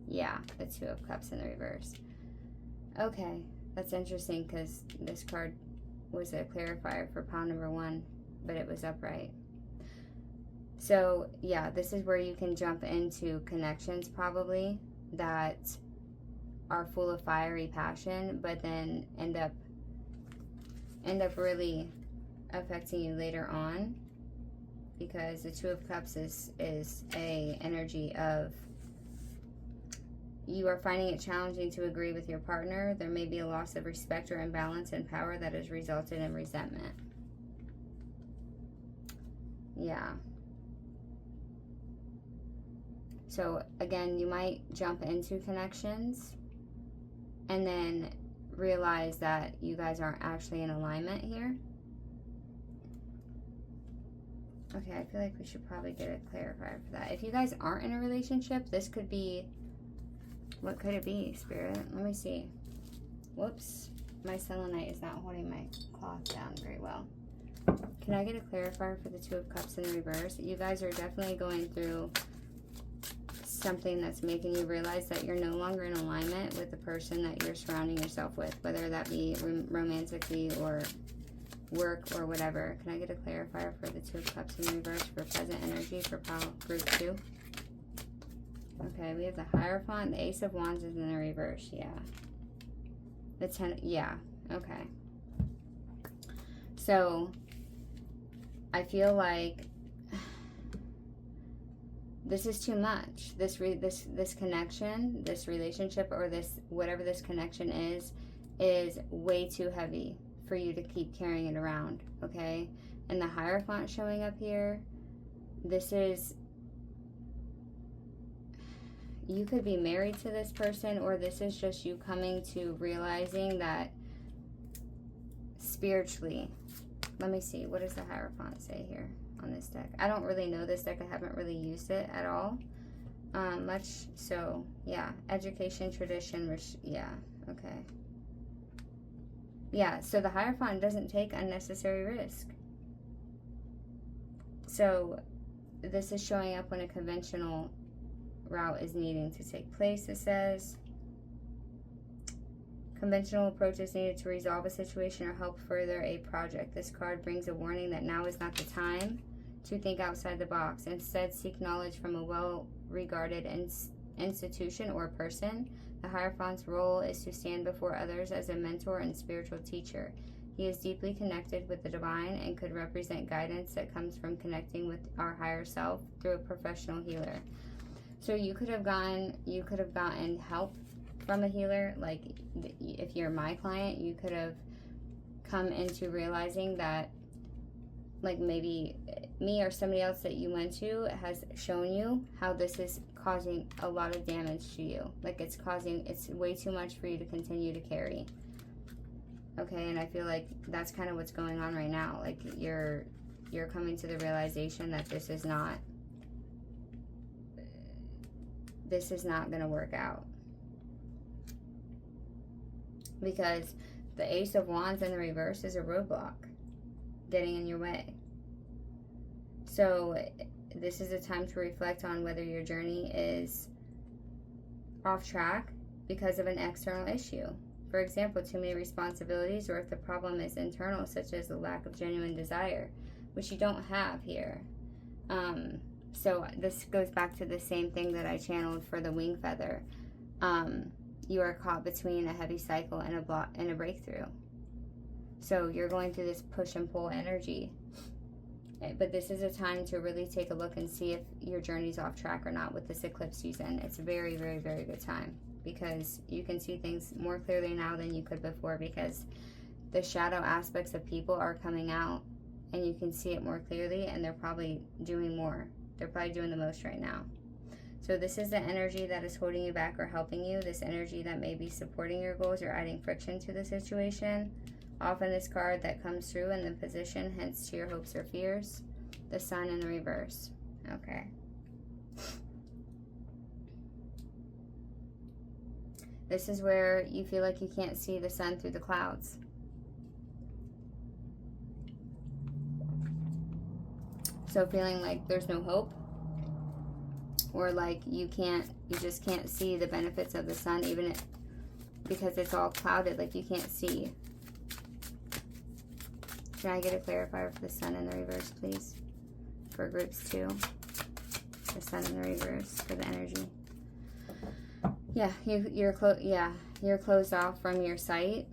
Yeah, the 2 of Cups in the reverse. Okay, that's interesting because this card was a clarifier for pile number 1, but it was upright. So, yeah, this is where you can jump into connections probably that are full of fiery passion, but then end up really affecting you later on, because the 2 of Cups is a energy of you are finding it challenging to agree with your partner. There may be a loss of respect or imbalance in power that has resulted in resentment. Yeah. So again, you might jump into connections and then realize that you guys aren't actually in alignment here. Okay, I feel like we should probably get a clarifier for that. If you guys aren't in a relationship, this could be, what could it be, Spirit? Let me see. Whoops, my selenite is not holding my cloth down very well. Can I get a clarifier for the Two of Cups in the reverse? You guys are definitely going through something that's making you realize that you're no longer in alignment with the person that you're surrounding yourself with, whether that be romantically or work or whatever. Can I get a clarifier for the Two of Cups in reverse for present energy for group 2? Okay, we have the Hierophant. The Ace of Wands is in the reverse. Yeah. The 10. Yeah. Okay. So I feel like this is too much. This connection, this relationship, or this whatever this connection is way too heavy for you to keep carrying it around, okay? And the Hierophant showing up here, this is, you could be married to this person, or this is just you coming to realizing that spiritually. Let me see, what does the Hierophant say here on this deck? I don't really know this deck. I haven't really used it at all much. So yeah, education, tradition, yeah, okay. Yeah, so the Hierophant doesn't take unnecessary risk. So this is showing up when a conventional route is needing to take place, it says. Conventional approaches needed to resolve a situation or help further a project. This card brings a warning that now is not the time to think outside the box. Instead, seek knowledge from a well-regarded institution or person. The Hierophant's role is to stand before others as a mentor and spiritual teacher. He is deeply connected with the divine and could represent guidance that comes from connecting with our higher self through a professional healer. So you could have gotten help from a healer. Like if you're my client, you could have come into realizing that, like, maybe me or somebody else that you went to has shown you how this is causing a lot of damage to you. Like it's way too much for you to continue to carry. Okay, and I feel like that's kind of what's going on right now. Like you're coming to the realization that this is not going to work out. Because the Ace of Wands in the reverse is a roadblock getting in your way. So this is a time to reflect on whether your journey is off track because of an external issue. For example, too many responsibilities, or if the problem is internal, such as the lack of genuine desire, which you don't have here. So this goes back to the same thing that I channeled for the wing feather. You are caught between a heavy cycle and a breakthrough. So you're going through this push and pull energy. But this is a time to really take a look and see if your journey's off track or not with this eclipse season. It's a very, very, very good time because you can see things more clearly now than you could before, because the shadow aspects of people are coming out and you can see it more clearly, and they're probably doing more. They're probably doing the most right now. So this is the energy that is holding you back or helping you. This energy that may be supporting your goals or adding friction to the situation. Often this card that comes through in the position, hence to your hopes or fears. The Sun in the reverse. Okay. This is where you feel like you can't see the sun through the clouds. So feeling like there's no hope, or like you just can't see the benefits of the sun, even because it's all clouded, like you can't see. Can I get a clarifier for the Sun in the reverse, please? For groups 2. The Sun in the reverse for the energy. Yeah, you're closed off from your sight.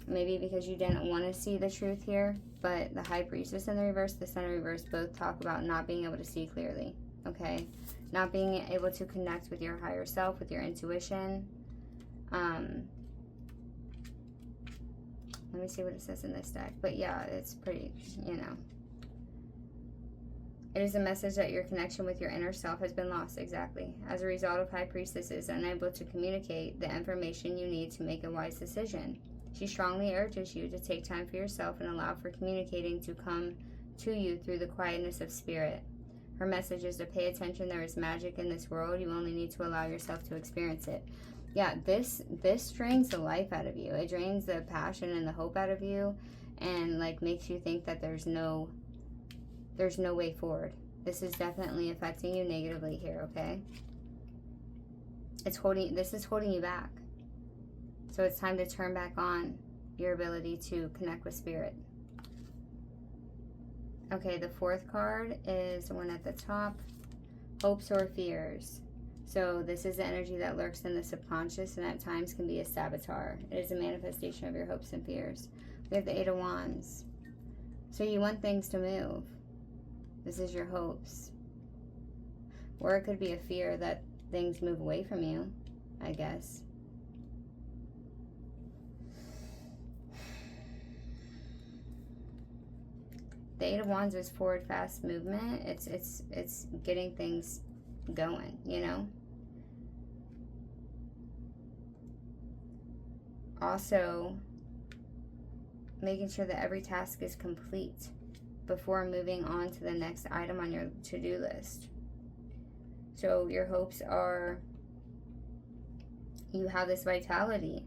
Maybe because you didn't want to see the truth here. But the High Priestess in the reverse, the Sun in reverse, both talk about not being able to see clearly. Okay? Not being able to connect with your higher self, with your intuition. Let me see what it says in this deck. But yeah, it's pretty, It is a message that your connection with your inner self has been lost, exactly. As a result of High Priestess is unable to communicate the information you need to make a wise decision. She strongly urges you to take time for yourself and allow for communicating to come to you through the quietness of spirit. Her message is to pay attention. There is magic in this world. You only need to allow yourself to experience it. Yeah, this drains the life out of you. It drains the passion and the hope out of you, and like makes you think that there's no way forward. This is definitely affecting you negatively here, okay? This is holding you back. So it's time to turn back on your ability to connect with spirit. Okay, the fourth card is the one at the top. Hopes or fears. So this is the energy that lurks in the subconscious and at times can be a saboteur. It is a manifestation of your hopes and fears. We have the Eight of Wands. So you want things to move. This is your hopes. Or it could be a fear that things move away from you, I guess. The Eight of Wands is forward, fast movement. It's getting things going, you know. Also, making sure that every task is complete before moving on to the next item on your to-do list. So your hopes are you have this vitality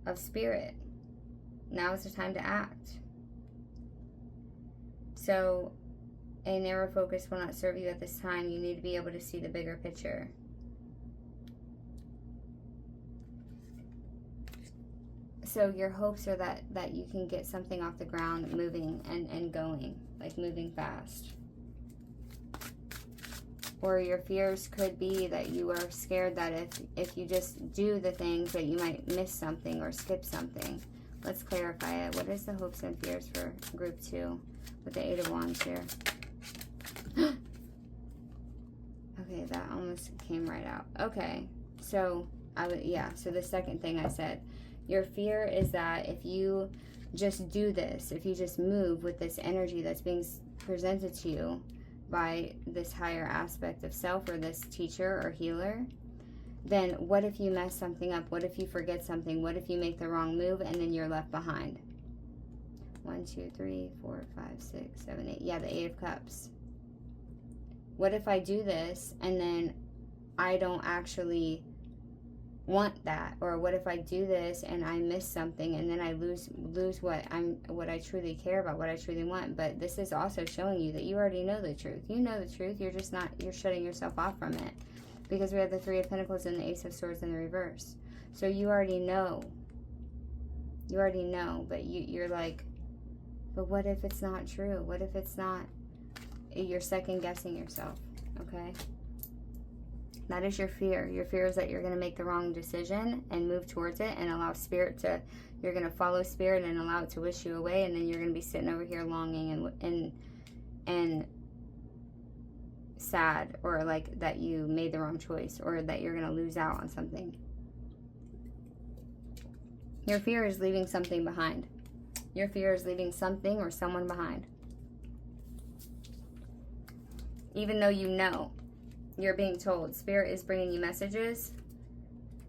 of spirit. Now is the time to act. So a narrow focus will not serve you at this time. You need to be able to see the bigger picture. So your hopes are that you can get something off the ground moving and going, like moving fast. Or your fears could be that you are scared that if you just do the things that you might miss something or skip something. Let's clarify it. What is the hopes and fears for group 2 with the Eight of Wands here? Okay, that almost came right out. Okay, so so the second thing I said, your fear is that if you just do this, if you just move with this energy that's being presented to you by this higher aspect of self or this teacher or healer, then what if you mess something up? What if you forget something? What if you make the wrong move and then you're left behind? 1, 2, 3, 4, 5, 6, 7, 8. Yeah, the Eight of Cups. What if I do this and then I don't actually want that? Or what if I do this and I miss something and then I lose what I truly care about, what I truly want? But this is also showing you that you already know the truth. You know the truth. You're just not, you're shutting yourself off from it. Because we have the Three of Pentacles and the Ace of Swords in the reverse. So you already know. You already know, but you're like, but what if it's not true? What if it's not? You're second guessing yourself, okay? That is your fear. Your fear is that you're going to make the wrong decision and move towards it and allow spirit to, you're going to follow spirit and allow it to wish you away, and then you're going to be sitting over here longing and sad, or like that you made the wrong choice, or that you're going to lose out on something. Your fear is leaving something behind. Your fear is leaving something or someone behind. Even though you know, you're being told. Spirit is bringing you messages,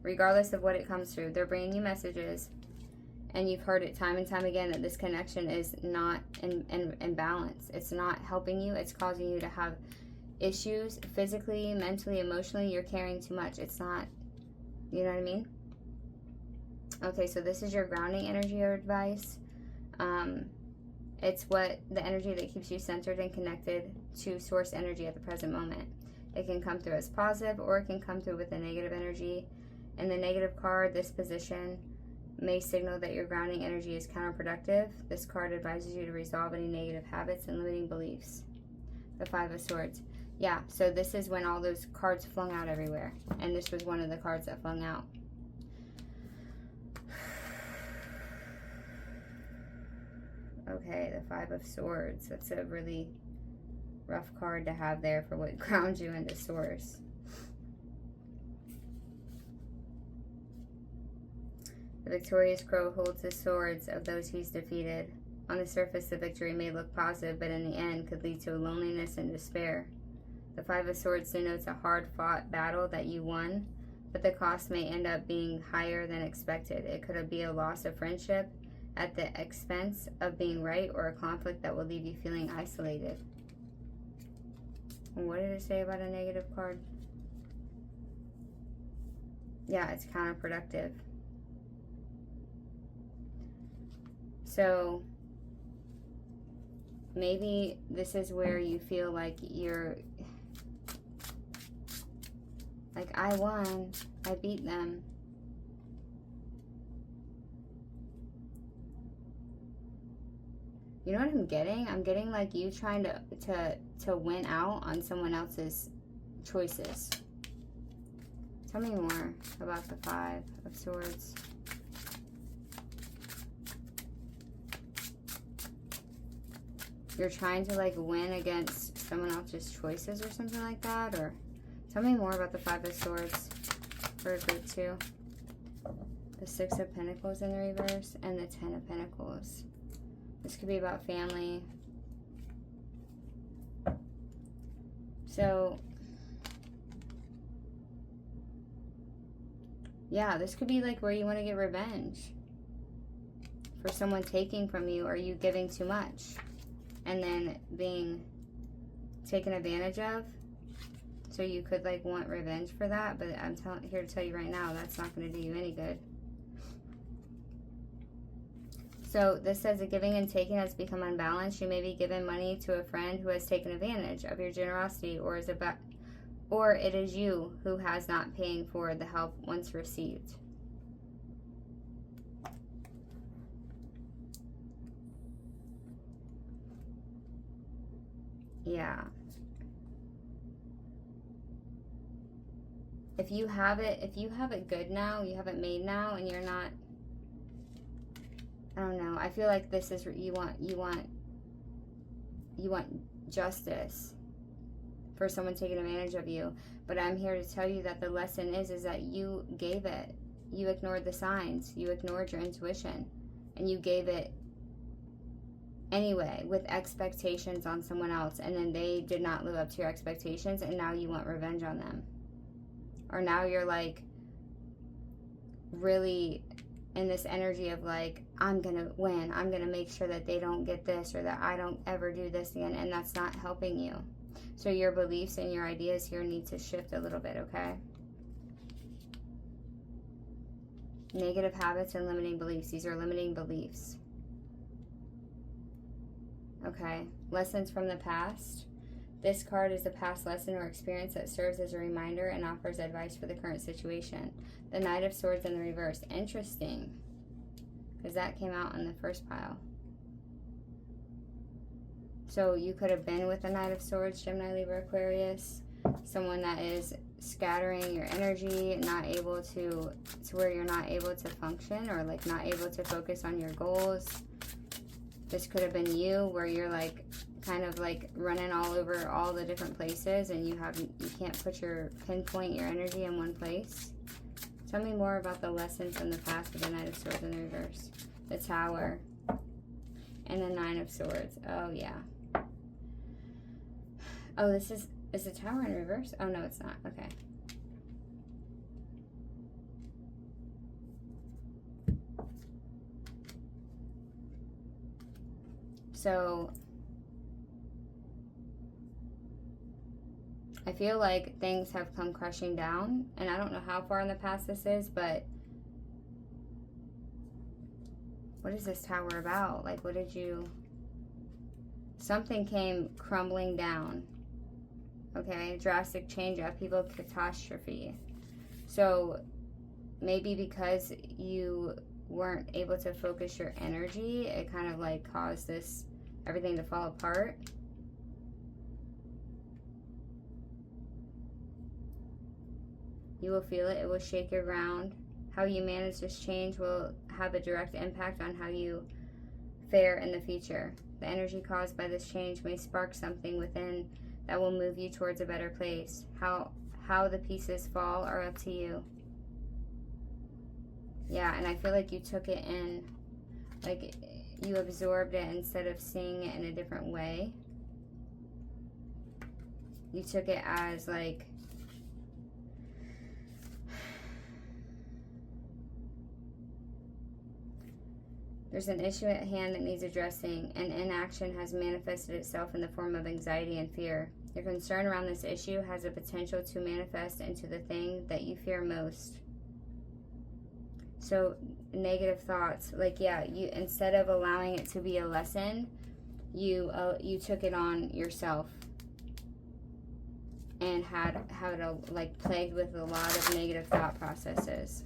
regardless of what it comes through. They're bringing you messages, and you've heard it time and time again that this connection is not in balance. It's not helping you. It's causing you to have issues physically, mentally, emotionally. You're carrying too much. It's not, you know what I mean? Okay, so this is your grounding energy or advice. It's what the energy that keeps you centered and connected to source energy at the present moment. It can come through as positive, or it can come through with a negative energy. In the negative card, this position may signal that your grounding energy is counterproductive. This card advises you to resolve any negative habits and limiting beliefs. The Five of Swords. Yeah, so this is when all those cards flung out everywhere. And this was one of the cards that flung out. Okay, the Five of Swords. That's a really rough card to have there for what grounds you into source. The victorious crow holds the swords of those he's defeated. On the surface, the victory may look positive, but in the end could lead to loneliness and despair. The Five of Swords denotes a hard-fought battle that you won, but the cost may end up being higher than expected. It could be a loss of friendship at the expense of being right, or a conflict that will leave you feeling isolated. And what did it say about a negative card? Yeah, it's counterproductive. So maybe this is where you feel like you're like, I won, I beat them. You know what I'm getting? I'm getting like you trying to win out on someone else's choices. Tell me more about the Five of Swords. You're trying to like win against someone else's choices or something like that? Or tell me more about the Five of Swords for group 2. The Six of Pentacles in the reverse and the Ten of Pentacles. This could be about family. So, yeah, this could be like where you want to get revenge for someone taking from you, or you giving too much and then being taken advantage of. So you could like want revenge for that, but I'm here to tell you right now, that's not going to do you any good. So this says that giving and taking has become unbalanced. You may be giving money to a friend who has taken advantage of your generosity, or it is you who has not paying for the help once received. Yeah. If you have it good now, you have it made now, and you're not, I don't know. I feel like this is you want justice for someone taking advantage of you. But I'm here to tell you that the lesson is that you gave it. You ignored the signs. You ignored your intuition, and you gave it anyway with expectations on someone else, and then they did not live up to your expectations, and now you want revenge on them. Or now you're like really in this energy of like, I'm gonna win, I'm gonna make sure that they don't get this, or that I don't ever do this again, and that's not helping you. So your beliefs and your ideas here need to shift a little bit, okay? Negative habits and limiting beliefs. These are limiting beliefs. Okay, lessons from the past. This card is a past lesson or experience that serves as a reminder and offers advice for the current situation. The Knight of Swords in the reverse. Interesting, because that came out in the first pile. So you could have been with the Knight of Swords, Gemini, Libra, Aquarius. Someone that is scattering your energy, not able to where you're not able to function, or like not able to focus on your goals. This could have been you, where you're like kind of like running all over all the different places, and you can't pinpoint your energy in one place. Tell me more about the lessons from the past with the Knight of Swords in the reverse, the Tower, and the Nine of Swords. Oh yeah. Oh, this is the Tower in reverse? Oh no, it's not. Okay. So I feel like things have come crushing down, and I don't know how far in the past this is, but what is this Tower about? Like, something came crumbling down, okay? Drastic change, upheaval, catastrophe. So maybe because you weren't able to focus your energy, it kind of like caused everything to fall apart. You will feel it. It will shake your ground. How you manage this change will have a direct impact on how you fare in the future. The energy caused by this change may spark something within that will move you towards a better place. How the pieces fall are up to you. Yeah, and I feel like you took it in. Like, you absorbed it instead of seeing it in a different way. You took it as like, there's an issue at hand that needs addressing, and inaction has manifested itself in the form of anxiety and fear. Your concern around this issue has a potential to manifest into the thing that you fear most. So negative thoughts, like, yeah, you, instead of allowing it to be a lesson, you took it on yourself and had a, like, plagued with a lot of negative thought processes.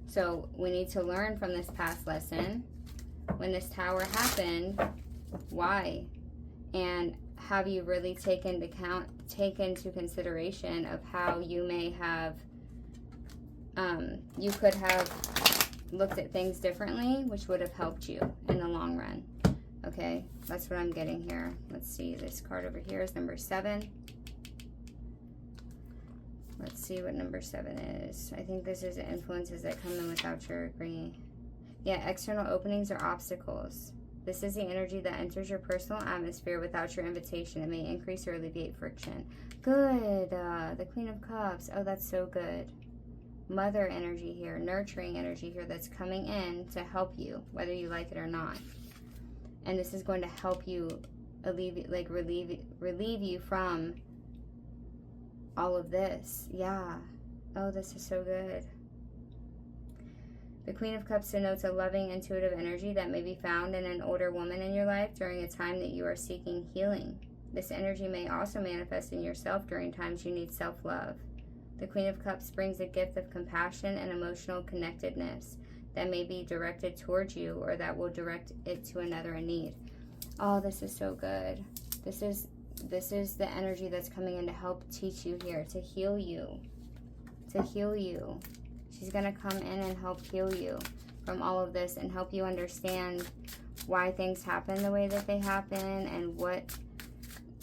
So we need to learn from this past lesson. When this tower happened, why? And have you really taken into consideration of how you may have, you could have looked at things differently, which would have helped you in the long run. Okay, that's what I'm getting here. Let's see, this card over here is number 7. Let's see what number 7 is. I think this is the influences that come in without your agreeing. Yeah, external openings or obstacles. This is the energy that enters your personal atmosphere without your invitation. It may increase or alleviate friction. Good. The Queen of Cups. Oh, that's so good. Mother energy here. Nurturing energy here that's coming in to help you, whether you like it or not. And this is going to help you relieve you from all of this. Yeah. Oh, this is so good. The Queen of Cups denotes a loving, intuitive energy that may be found in an older woman in your life during a time that you are seeking healing. This energy may also manifest in yourself during times you need self-love. The Queen of Cups brings a gift of compassion and emotional connectedness that may be directed towards you, or that will direct it to another in need. Oh, this is so good. This is the energy that's coming in to help teach you here, to heal you. To heal you. She's going to come in and help heal you from all of this and help you understand why things happen the way that they happen and what...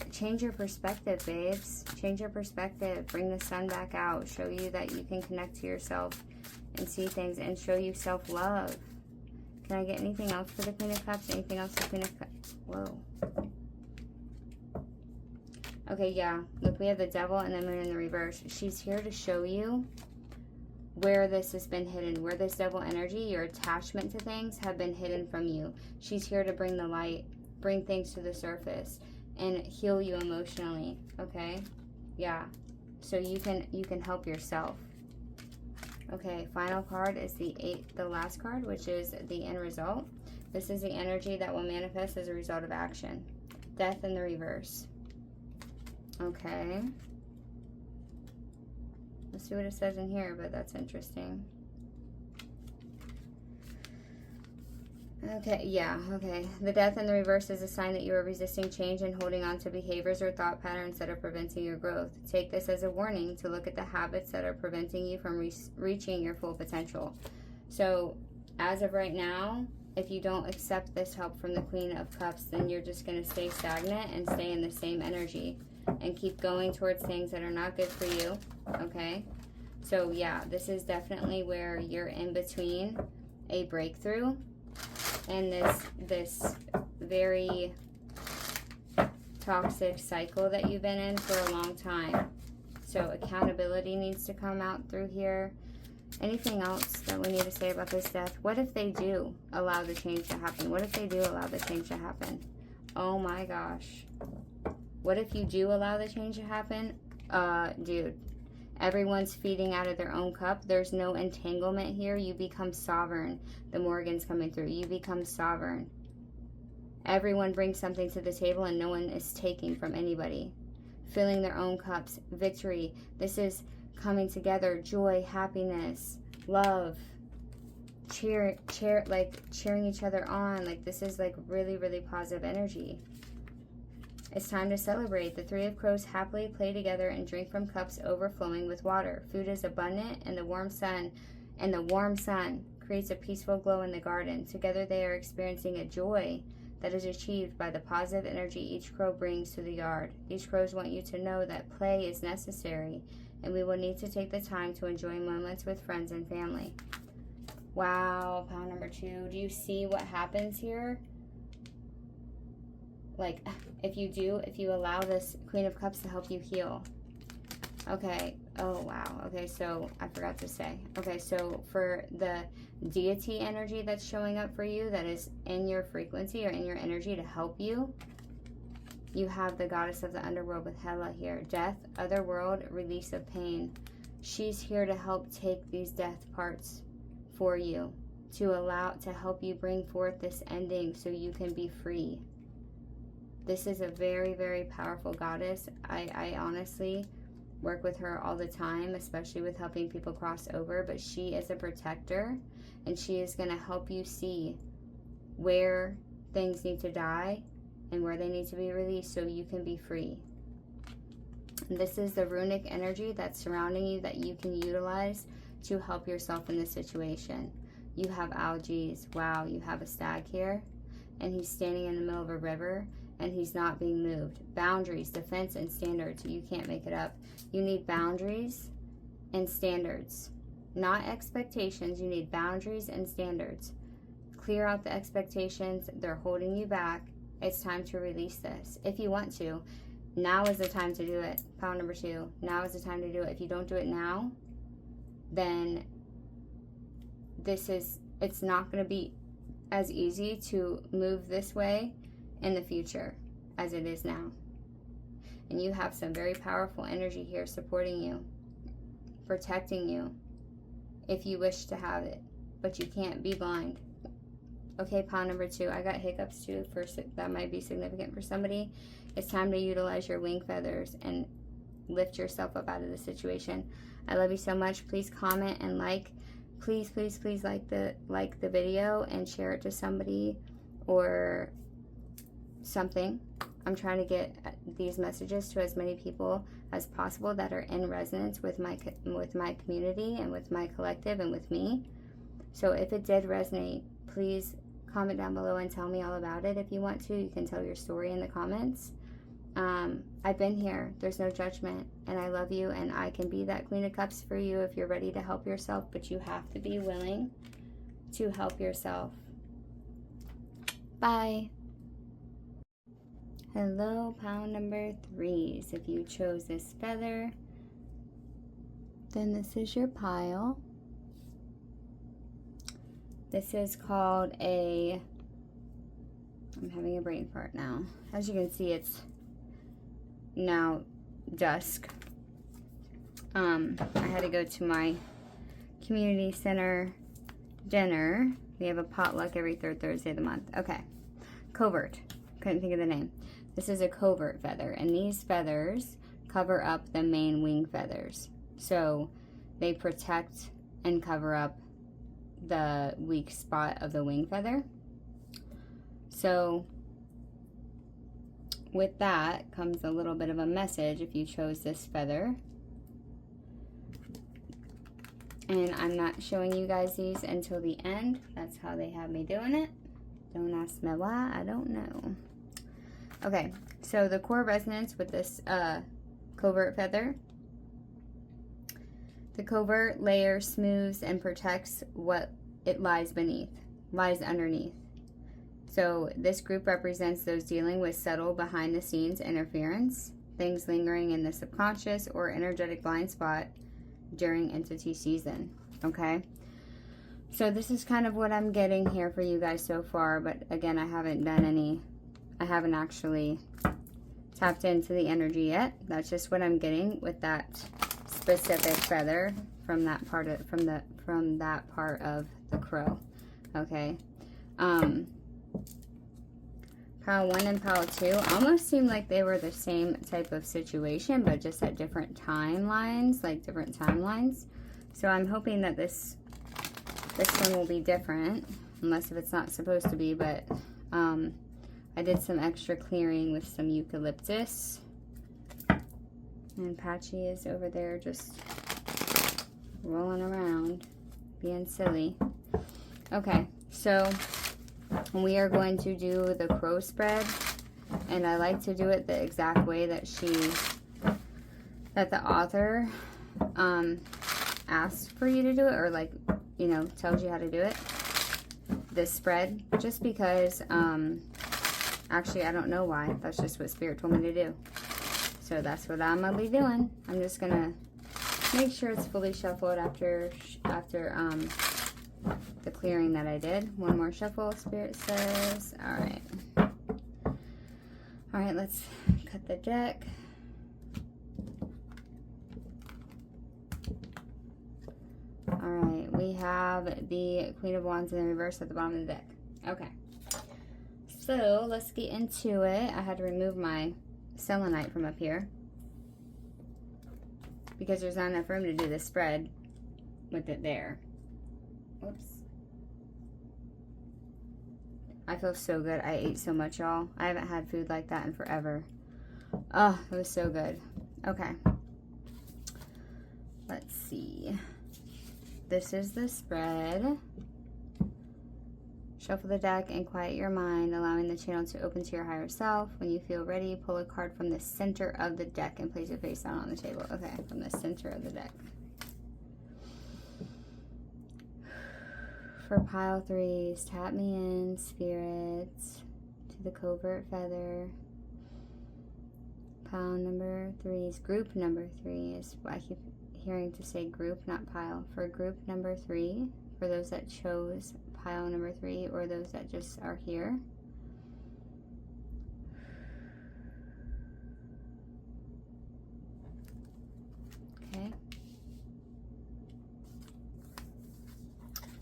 Change your perspective, babes. Change your perspective. Bring the sun back out. Show you that you can connect to yourself and see things, and show you self-love. Can I get anything else for the Queen of Cups? Anything else for the Queen of Cups? Whoa. Okay, yeah. Look, we have the Devil and the Moon in the reverse. She's here to show you where this has been hidden, where this Devil energy, your attachment to things, have been hidden from you. She's here to bring the light, bring things to the surface, and heal you emotionally. Okay? Yeah. So you can help yourself. Okay, final card is the last card, which is the end result. This is the energy that will manifest as a result of action. Death in the reverse. Okay. Let's see what it says in here, but that's interesting. Okay, yeah, okay. The Death in the reverse is a sign that you are resisting change and holding on to behaviors or thought patterns that are preventing your growth. Take this as a warning to look at the habits that are preventing you from reaching your full potential. So, as of right now, if you don't accept this help from the Queen of Cups, then you're just going to stay stagnant and stay in the same energy and keep going towards things that are not good for you, okay? So, yeah, this is definitely where you're in between a breakthrough and this very toxic cycle that you've been in for a long time. So accountability needs to come out through here. Anything else that we need to say about this death? What if they do allow the change to happen? What if they do allow the change to happen? Oh my gosh. What if you do allow the change to happen? Dude. Everyone's feeding out of their own cup. There's no entanglement here. You become sovereign. The Morgan's coming through. You become sovereign. Everyone brings something to the table and no one is taking from anybody. Filling their own cups. Victory. This is coming together. Joy, happiness, love. Like cheering each other on. Like this is like really, really positive energy. It's time to celebrate. The Three of Crows happily play together and drink from cups overflowing with water. Food is abundant, and the warm sun creates a peaceful glow in the garden. Together they are experiencing a joy that is achieved by the positive energy each crow brings to the yard. These crows want you to know that play is necessary, and we will need to take the time to enjoy moments with friends and family. Wow, pile number 2. Do you see what happens here? Like, if you allow this Queen of Cups to help you heal. Okay. Oh, wow. Okay, so I forgot to say. Okay, so for the deity energy that's showing up for you, that is in your frequency or in your energy to help you, you have the goddess of the underworld with Hela here. Death, otherworld, release of pain. She's here to help take these death parts for you, to help you bring forth this ending so you can be free. This is a very, very powerful goddess. I honestly work with her all the time, especially with helping people cross over, but she is a protector, and she is going to help you see where things need to die and where they need to be released so you can be free. And this is the runic energy that's surrounding you that you can utilize to help yourself in this situation. You have algae. Wow, you have a stag here, and he's standing in the middle of a river, and he's not being moved. Boundaries, defense, and standards. You can't make it up. You need boundaries and standards, not expectations. You need boundaries and standards. Clear out the expectations. They're holding you back. It's time to release this. If you want to, now is the time to do it. Pile number 2. Now is the time to do it. If you don't do it now, then it's not going to be as easy to move this way in the future as it is now. And you have some very powerful energy here supporting you, protecting you if you wish to have it, but you can't be blind. Okay, pile number 2. I got hiccups too. That might be significant for somebody. It's time to utilize your wing feathers and lift yourself up out of the situation. I love you so much. Please comment and like. Please, please, please like the video and share it to somebody or something. I'm trying to get these messages to as many people as possible that are in resonance with my community and with my collective and with me. So if it did resonate, please comment down below and tell me all about it. If you want to, you can tell your story in the comments. I've been here. There's no judgment, and I love you, and I can be that Queen of Cups for you if you're ready to help yourself, but you have to be willing to help yourself. Bye. Hello, pile number 3s. If you chose this feather, then this is your pile. This is called I'm having a brain fart now. As you can see, it's now dusk. I had to go to my community center dinner. We have a potluck every 3rd Thursday of the month. Okay. Covert. Couldn't think of the name. This is a covert feather, and these feathers cover up the main wing feathers. So they protect and cover up the weak spot of the wing feather. So with that comes a little bit of a message if you chose this feather. And I'm not showing you guys these until the end. That's how they have me doing it. Don't ask me why, I don't know. Okay, so the core resonance with this covert feather. The covert layer smooths and protects what it lies underneath. So this group represents those dealing with subtle behind the scenes interference, things lingering in the subconscious or energetic blind spot during entity season, okay? So this is kind of what I'm getting here for you guys so far, but again, I haven't actually tapped into the energy yet. That's just what I'm getting with that specific feather from that part of the crow. Okay. Pile 1 and pile 2 almost seem like they were the same type of situation, but just at different timelines, So I'm hoping that this one will be different, unless if it's not supposed to be, but I did some extra clearing with some eucalyptus. And Patchy is over there just rolling around, being silly. Okay, so we are going to do the crow spread, and I like to do it the exact way that the author asks for you to do it, or like, you know, tells you how to do it, this spread, just because, actually, I don't know why. That's just what Spirit told me to do. So that's what I'm going to be doing. I'm just going to make sure it's fully shuffled after the clearing that I did. One more shuffle, Spirit says. All right. All right, let's cut the deck. All right, we have the Queen of Wands in the reverse at the bottom of the deck. Okay. So let's get into it. I had to remove my selenite from up here because there's not enough room to do this spread with it there. Whoops. I feel so good. I ate so much, y'all. I haven't had food like that in forever. Oh, it was so good. Okay. Let's see. This is the spread. Shuffle the deck and quiet your mind, allowing the channel to open to your higher self. When you feel ready, pull a card from the center of the deck and place it face down on the table. Okay, from the center of the deck. For pile 3s, tap me in, spirits, to the covert feather. Pile number 3's group number 3 is, I keep hearing to say group, not pile. For group number 3, for those that chose pile number 3 or those that just are here. Okay.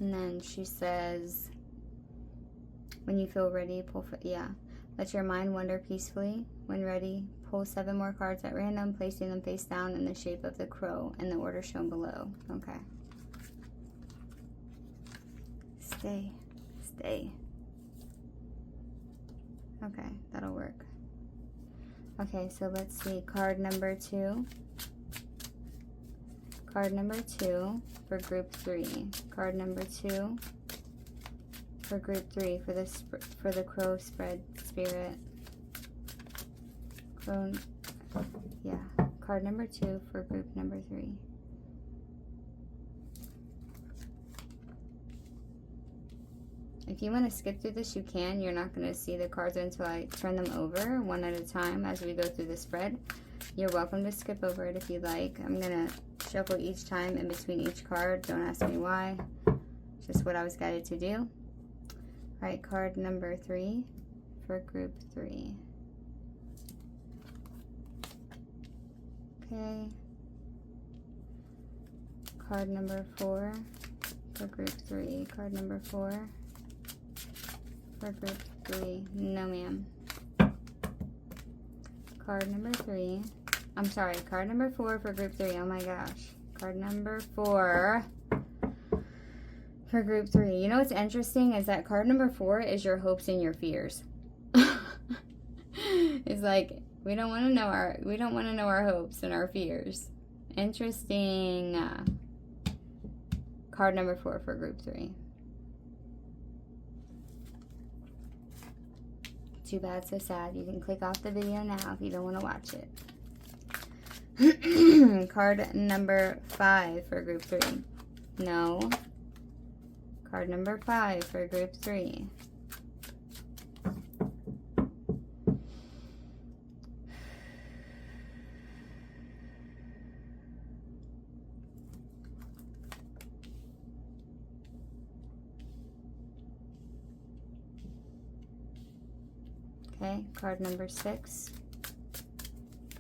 And then she says, when you feel ready, pull, let your mind wander peacefully. When ready, pull 7 more cards at random, placing them face down in the shape of the crow in the order shown below. Okay. Stay. Okay, that'll work. Okay, so let's see. Card number 2. Card number 2 for group 3. Card number 2 for group 3 for the crow spread, spirit. Crow, yeah. Card number 2 for group number 3. If you want to skip through this, you can. You're not going to see the cards until I turn them over one at a time as we go through the spread. You're welcome to skip over it if you'd like. I'm going to shuffle each time in between each card. Don't ask me why. It's just what I was guided to do. All right, card number 3 for group 3. Okay. Card number 4 for group 3. Card number 4 for group 3. No, ma'am. Card number 3. I'm sorry, card number 4 for group 3. Oh my gosh. Card number 4 for group 3. You know what's interesting is that card number 4 is your hopes and your fears. It's like we don't want to know our hopes and our fears. Interesting. Card number 4 for group 3. Too bad, so sad. You can click off the video now if you don't want to watch it. Card number 5 for group 3. No. Card number 5 for group 3. Okay, card number 6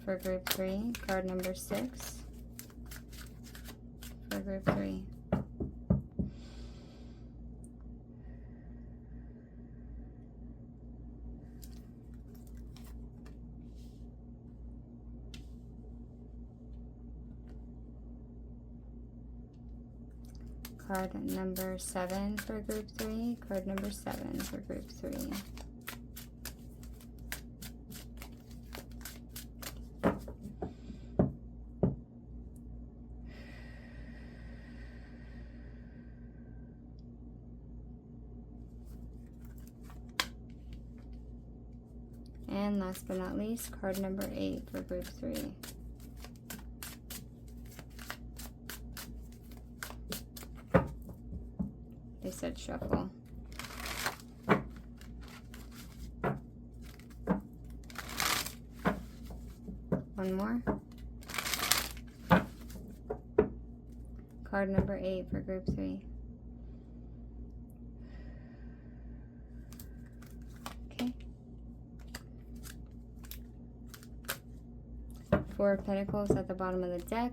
for group 3. Card number 6 for group 3. Card number 7 for group 3. Card number 7 for group 3. And last but not least, card number 8 for group 3. shuffle. One more. Card number 8 for group 3. Okay. 4 of Pentacles at the bottom of the deck.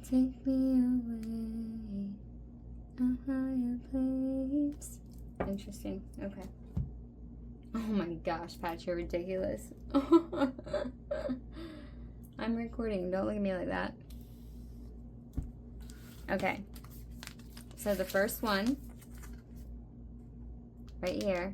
Take me away a higher place. Interesting. Okay. Oh my gosh, Pat, you're ridiculous. I'm recording. Don't look at me like that. Okay. So the first one, right here,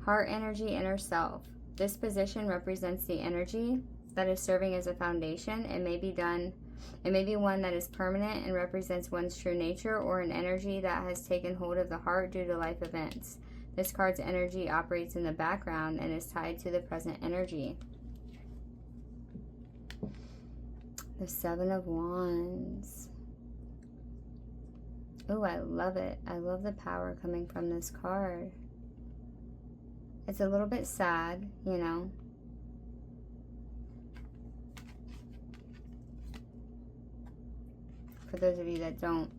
heart energy, inner self. This position represents the energy that is serving as a foundation. It may be one that is permanent and represents one's true nature, or an energy that has taken hold of the heart due to life events. This card's energy operates in the background and is tied to the present energy. The 7 of Wands. Oh, I love it. I love the power coming from this card. It's a little bit sad, you know. For those of you that don't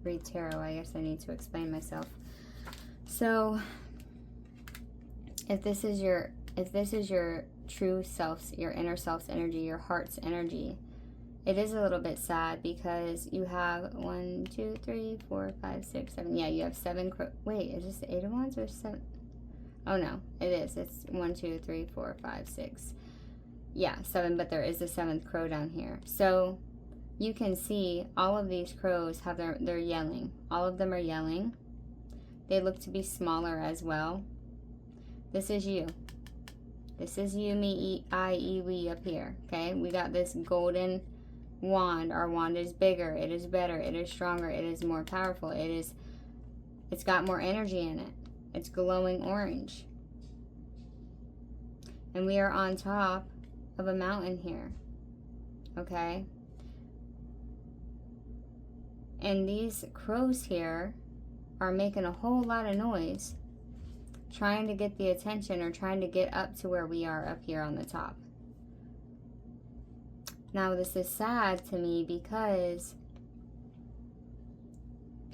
read tarot, I guess I need to explain myself. So, if this is your true self's, your inner self's energy, your heart's energy, it is a little bit sad because you have 1, 2, 3, 4, 5, 6, 7. Yeah, you have 7. Wait, is this the 8 of Wands or 7? Oh no, it is. It's 1, 2, 3, 4, 5, 6. Yeah, 7, but there is a 7th crow down here. So you can see all of these crows have they're yelling. All of them are yelling. They look to be smaller as well. This is you. This is you, me, I, we up here. Okay, we got this golden wand. Our wand is bigger. It is better. It is stronger. It is more powerful. It's got more energy in it. It's glowing orange. And we are on top of a mountain here. Okay? And these crows here are making a whole lot of noise, trying to get the attention or trying to get up to where we are up here on the top. Now, this is sad to me because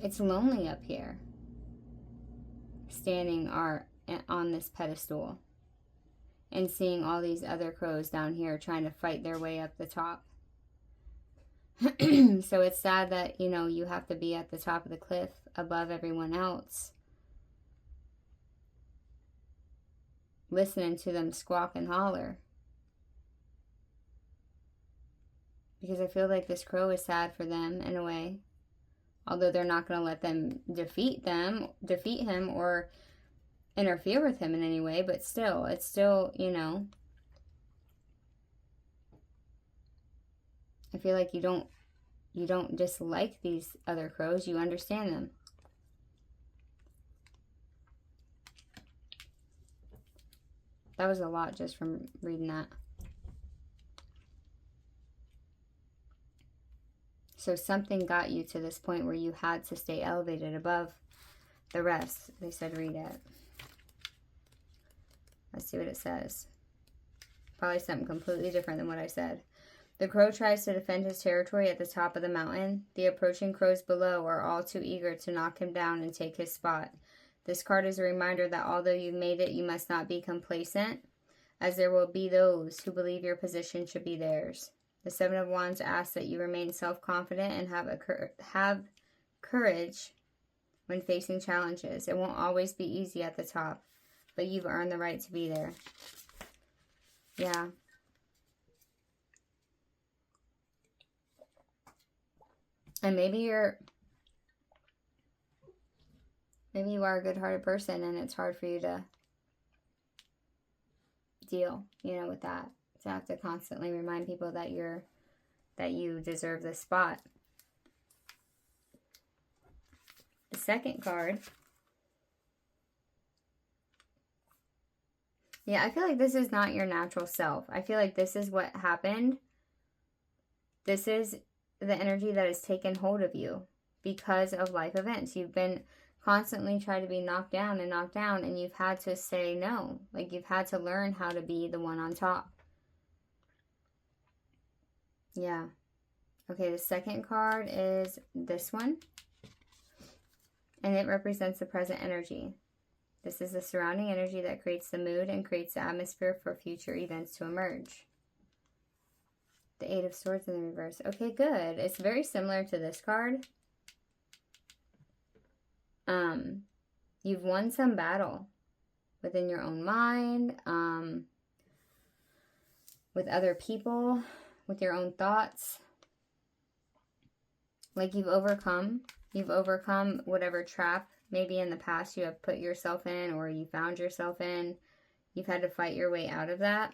it's lonely up here, standing on this pedestal and seeing all these other crows down here trying to fight their way up the top. So it's sad that, you know, you have to be at the top of the cliff above everyone else, listening to them squawk and holler. Because I feel like this crow is sad for them in a way. Although they're not going to let them defeat him or interfere with him in any way. But still, it's still, you know. I feel like you don't dislike these other crows. You understand them. That was a lot just from reading that. So something got you to this point where you had to stay elevated above the rest. They said read it. Let's see what it says. Probably something completely different than what I said. The crow tries to defend his territory at the top of the mountain. The approaching crows below are all too eager to knock him down and take his spot. This card is a reminder that although you've made it, you must not be complacent, as there will be those who believe your position should be theirs. The 7 of Wands asks that you remain self-confident and have courage when facing challenges. It won't always be easy at the top, but you've earned the right to be there. Yeah. And maybe you are a good-hearted person and it's hard for you to deal, you know, with that. To have to constantly remind people that you deserve this spot. The second card. Yeah, I feel like this is not your natural self. I feel like this is what happened. This is the energy that has taken hold of you. because of life events. You've been constantly trying to be knocked down, and you've had to say no. Like, you've had to learn how to be the one on top. Yeah. Okay, the second card is this one. And it represents the present energy. This is the surrounding energy that creates the mood and creates the atmosphere for future events to emerge. The Eight of Swords in the reverse. Okay, good. It's very similar to this card. You've won some battle within your own mind, with other people, with your own thoughts. Like, you've overcome whatever trap maybe in the past you have put yourself in, or you found yourself in. You've had to fight your way out of that.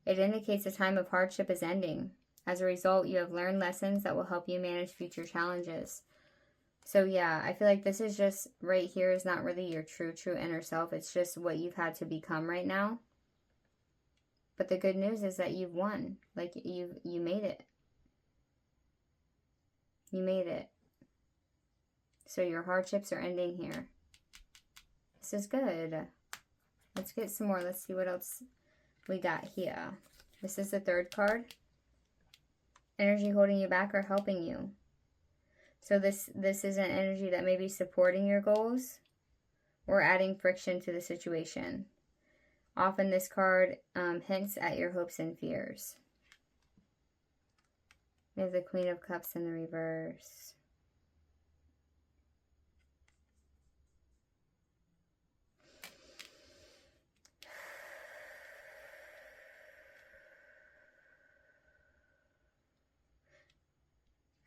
It indicates a time of hardship is ending. As a result, you have learned lessons that will help you manage future challenges. So yeah, I feel like this is just, right here is not really your true inner self. It's just what you've had to become right now. But the good news is that you've won. Like, you made it. You made it. So your hardships are ending here. This is good. Let's get some more. Let's see what else we got here. This is the third card. Energy holding you back or helping you. So this is an energy that may be supporting your goals or adding friction to the situation. Often this card hints at your hopes and fears. We have the Queen of Cups in the reverse.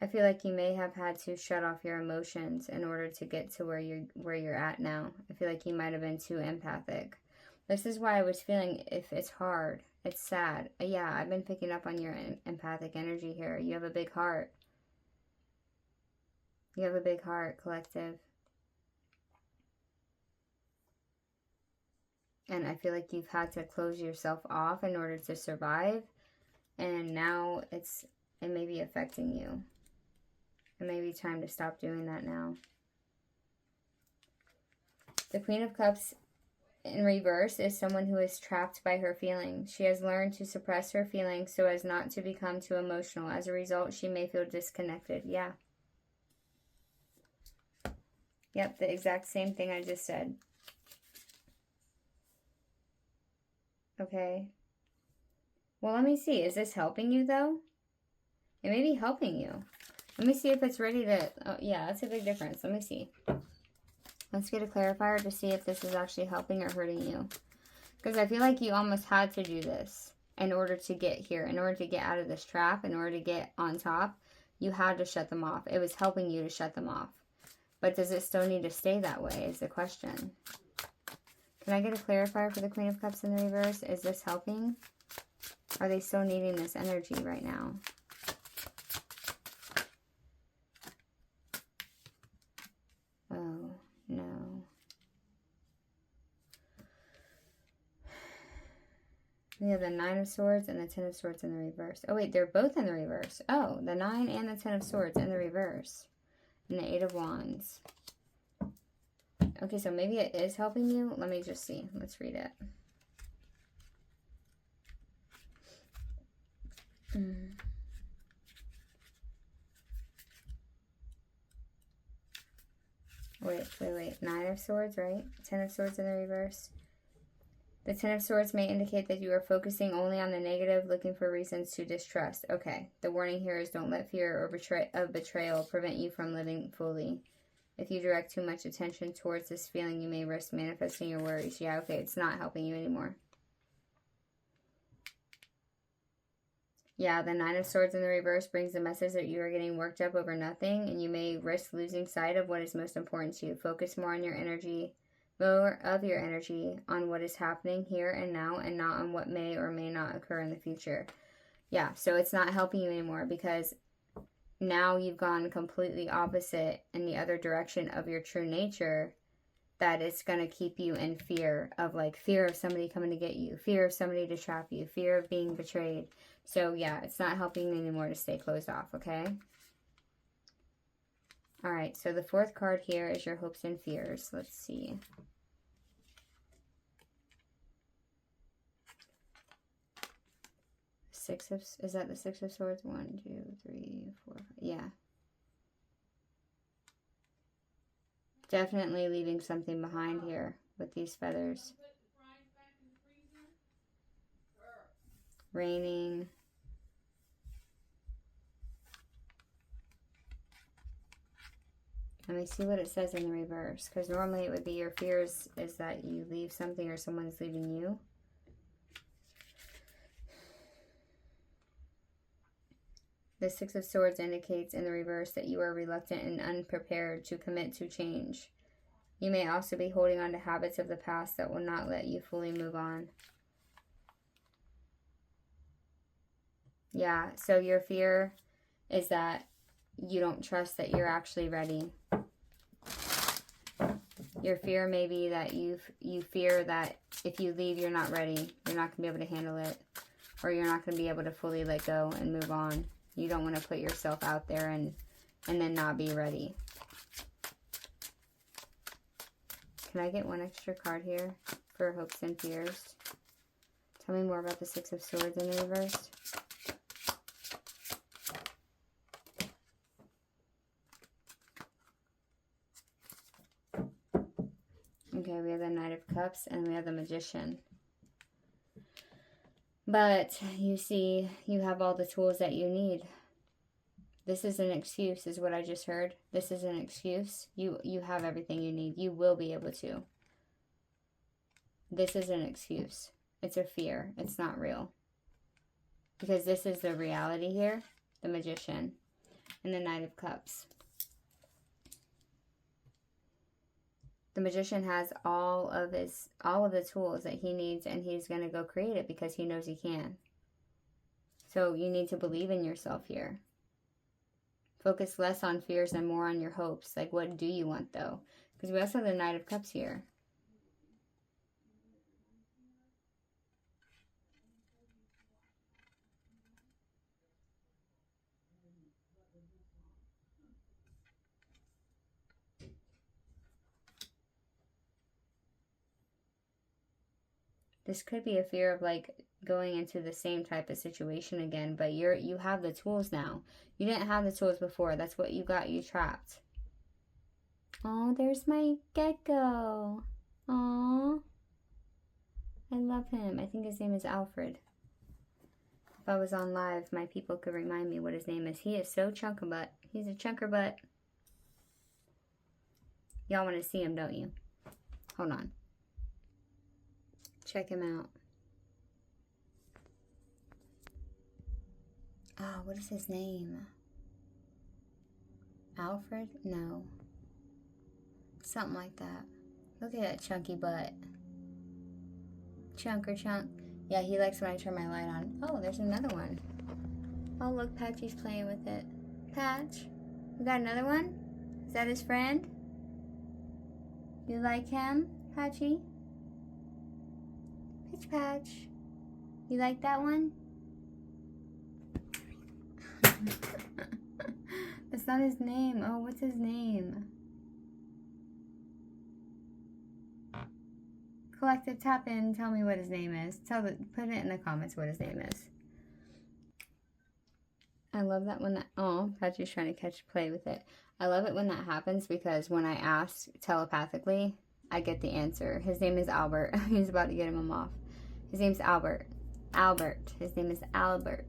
I feel like you may have had to shut off your emotions in order to get to where you're at now. I feel like you might have been too empathic. This is why I was feeling, if it's hard, it's sad. Yeah, I've been picking up on your empathic energy here. You have a big heart. You have a big heart, collective. And I feel like you've had to close yourself off in order to survive. And now it may be affecting you. It may be time to stop doing that now. The Queen of Cups in reverse is someone who is trapped by her feelings. She has learned to suppress her feelings so as not to become too emotional. As a result, she may feel disconnected. Yeah. Yep, the exact same thing I just said. Okay. Well, let me see. Is this helping you, though? It may be helping you. Let me see if it's ready to... Oh, yeah, that's a big difference. Let me see. Let's get a clarifier to see if this is actually helping or hurting you. Because I feel like you almost had to do this in order to get here. In order to get out of this trap, in order to get on top, you had to shut them off. It was helping you to shut them off. But does it still need to stay that way is the question. Can I get a clarifier for the Queen of Cups in the reverse? Is this helping? Are they still needing this energy right now? Oh, no. We have the Nine of Swords and the Ten of Swords in the reverse. Oh, wait, they're both in the reverse. Oh, the Nine and the Ten of Swords in the reverse. And the Eight of Wands. Okay, so maybe it is helping you. Let me just see. Let's read it. Wait. Nine of Swords, right? Ten of Swords in the reverse. The Ten of Swords may indicate that you are focusing only on the negative, looking for reasons to distrust. Okay, the warning here is don't let fear or betrayal prevent you from living fully. If you direct too much attention towards this feeling, you may risk manifesting your worries. Yeah, okay, it's not helping you anymore. Yeah, the Nine of Swords in the reverse brings the message that you are getting worked up over nothing, and you may risk losing sight of what is most important to you. Focus more of your energy on what is happening here and now, and not on what may or may not occur in the future. Yeah, so it's not helping you anymore because now you've gone completely opposite in the other direction of your true nature, that it's going to keep you in fear of somebody coming to get you, fear of somebody to trap you, fear of being betrayed. So yeah, it's not helping you anymore to stay closed off, okay? All right, so the fourth card here is your hopes and fears. Let's see. Is that the Six of Swords? 1, 2, 3, 4, 5. Yeah. Definitely leaving something behind here with these feathers. Raining. Let me see what it says in the reverse. Because normally it would be your fears is that you leave something or someone's leaving you. The Six of Swords indicates in the reverse that you are reluctant and unprepared to commit to change. You may also be holding on to habits of the past that will not let you fully move on. Yeah, so your fear is that you don't trust that you're actually ready. Your fear may be that you fear that if you leave, you're not ready. You're not going to be able to handle it. Or you're not going to be able to fully let go and move on. You don't want to put yourself out there and then not be ready. Can I get one extra card here for hopes and fears? Tell me more about the Six of Swords in the reverse. Okay, we have the Knight of Cups and we have the Magician. But you see, you have all the tools that you need. This is an excuse, is what I just heard. This is an excuse. You have everything you need. You will be able to. This is an excuse. It's a fear. It's not real. Because this is the reality here. The Magician and the Knight of Cups. The Magician has all of the tools that he needs, and he's going to go create it because he knows he can. So you need to believe in yourself here. Focus less on fears and more on your hopes. Like, what do you want, though? Because we also have the Knight of Cups here. This could be a fear of, like, going into the same type of situation again, but you have the tools now. You didn't have the tools before. That's what you got you trapped. Oh, there's my gecko. Oh, I love him. I think his name is Alfred. If I was on live, my people could remind me what his name is. He is so chunker butt. He's a chunker butt. Y'all want to see him, don't you? Hold on. Check him out. Oh, what is his name? Alfred? No. Something like that. Look at that chunky butt. Chunker chunk. Yeah, he likes when I turn my light on. Oh, there's another one. Oh, look, Patchy's playing with it. Patch, you got another one? Is that his friend? You like him, Patchy? Pitch Patch. You like that one? That's not his name. Oh, what's his name? Collective, tap in. Tell me what his name is. Put it in the comments what his name is. I love that when that. Oh, Patchy's trying to play with it. I love it when that happens because when I ask telepathically, I get the answer. His name is Albert. He's about to get him off. His name's Albert. Albert. His name is Albert.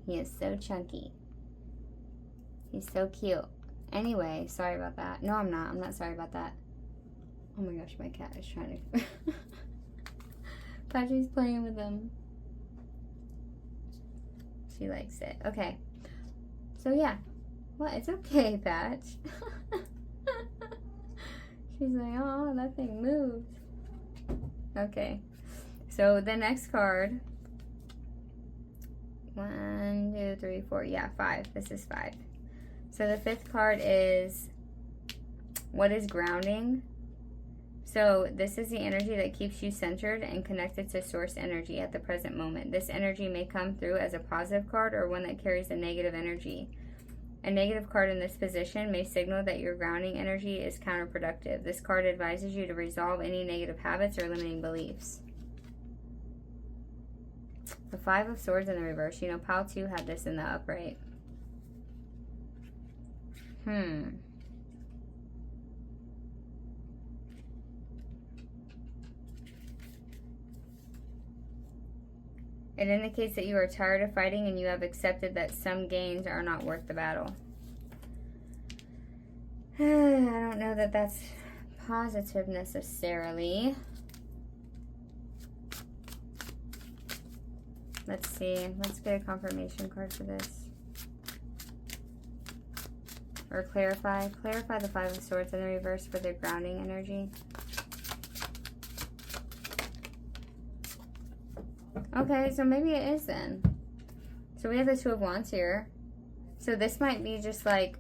He is so chunky. He's so cute. Anyway, sorry about that. No, I'm not. I'm not sorry about that. Oh my gosh, my cat is trying to... Patchy's playing with him. She likes it. Okay. So yeah. Well, it's okay, Patch. She's like, oh, that thing moved. Okay. So the next card. 1, 2, 3, 4. Yeah, 5. This is 5. So the 5th card is, what is grounding? So this is the energy that keeps you centered and connected to source energy at the present moment. This energy may come through as a positive card or one that carries a negative energy. A negative card in this position may signal that your grounding energy is counterproductive. This card advises you to resolve any negative habits or limiting beliefs. The Five of Swords in the reverse. You know, pile 2 had this in the upright. It indicates that you are tired of fighting and you have accepted that some gains are not worth the battle. I don't know that that's positive necessarily. Let's see. Let's get a confirmation card for this. Or clarify. Clarify the Five of Swords in the reverse for their grounding energy. Okay, so maybe it is then. So we have the Two of Wands here. So this might be just like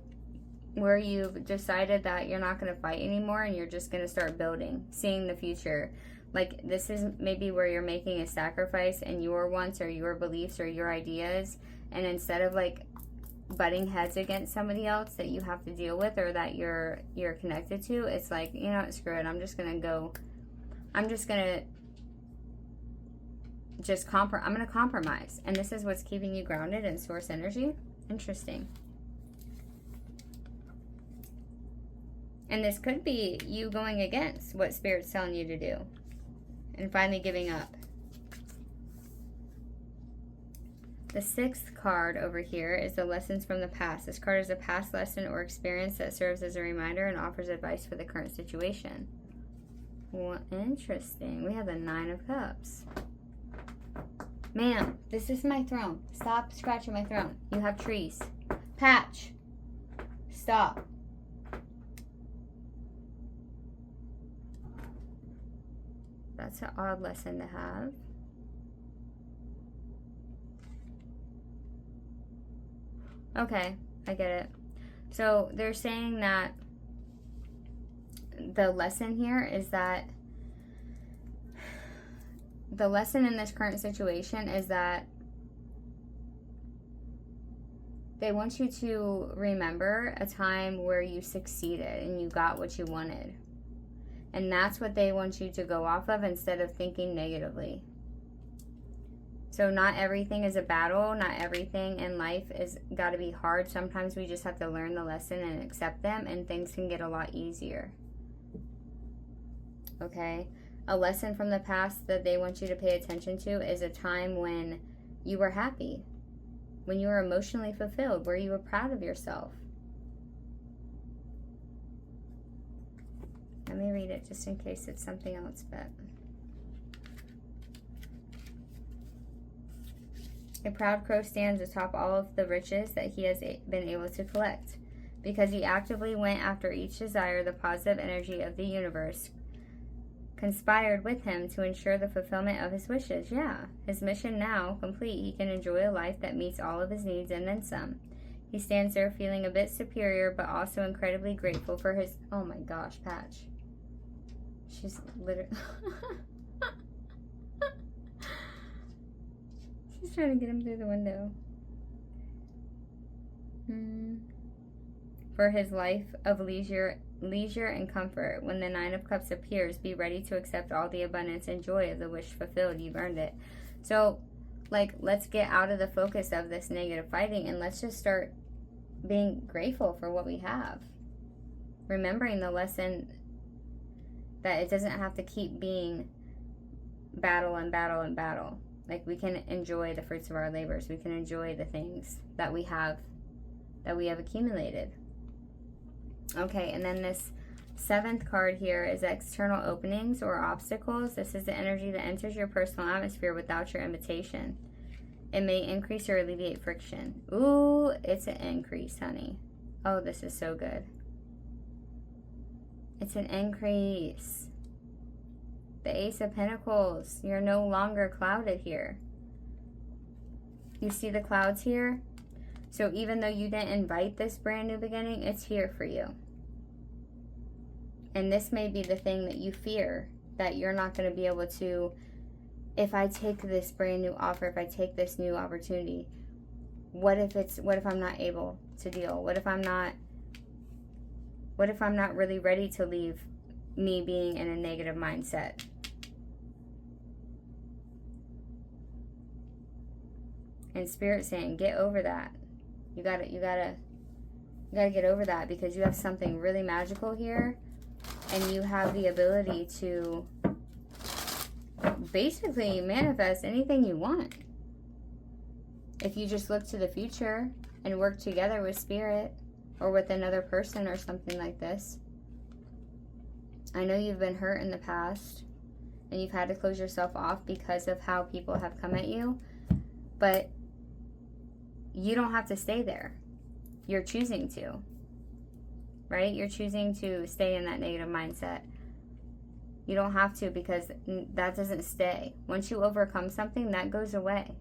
where you've decided that you're not going to fight anymore and you're just going to start building, seeing the future. Like this is maybe where you're making a sacrifice in your wants or your beliefs or your ideas. And instead of like butting heads against somebody else that you have to deal with or that you're connected to, it's like, you know what, screw it. I'm just going to compromise. And this is what's keeping you grounded in source energy. Interesting. And this could be you going against what Spirit's telling you to do and finally giving up. The 6th card over here is the lessons from the past. This card is a past lesson or experience that serves as a reminder and offers advice for the current situation. Well, interesting. We have the 9 of Cups. Ma'am, this is my throne. Stop scratching my throne. You have trees. Patch. Stop. That's an odd lesson to have. Okay, I get it. So they're saying that the lesson here is that the lesson in this current situation is that they want you to remember a time where you succeeded and you got what you wanted. And that's what they want you to go off of instead of thinking negatively. So not everything is a battle. Not everything in life is got to be hard. Sometimes we just have to learn the lesson and accept them, and things can get a lot easier. Okay? A lesson from the past that they want you to pay attention to is a time when you were happy, when you were emotionally fulfilled, where you were proud of yourself. Let me read it just in case it's something else, but... A proud crow stands atop all of the riches that he has been able to collect. Because he actively went after each desire, the positive energy of the universe conspired with him to ensure the fulfillment of his wishes. Yeah, his mission now complete, he can enjoy a life that meets all of his needs and then some. He stands there feeling a bit superior, but also incredibly grateful for his... Oh my gosh, Patch. She's literally... She's trying to get him through the window. For his life of leisure and comfort. When the 9 of Cups appears, be ready to accept all the abundance and joy of the wish fulfilled. You've earned it. So, like, let's get out of the focus of this negative fighting and let's just start being grateful for what we have. Remembering the lesson that it doesn't have to keep being battle and battle and battle. Like, we can enjoy the fruits of our labors. We can enjoy the things that we have accumulated. Okay, and then this 7th card here is external openings or obstacles. This is the energy that enters your personal atmosphere without your invitation. It may increase or alleviate friction. Ooh, it's an increase, honey. Oh, this is so good. It's an increase. The Ace of Pentacles. You're no longer clouded here. You see the clouds here? So even though you didn't invite this brand new beginning, it's here for you. And this may be the thing that you fear, that you're not going to be able to, if I take this brand new offer, if I take this new opportunity, what if I'm not able to deal? What if I'm not really ready to leave me being in a negative mindset? And Spirit saying, get over that. You gotta get over that, because you have something really magical here, and you have the ability to basically manifest anything you want. If you just look to the future and work together with Spirit or with another person or something like this. I know you've been hurt in the past and you've had to close yourself off because of how people have come at you, but you don't have to stay there. You're choosing to, right? You're choosing to stay in that negative mindset. You don't have to, because that doesn't stay. Once you overcome something, that goes away.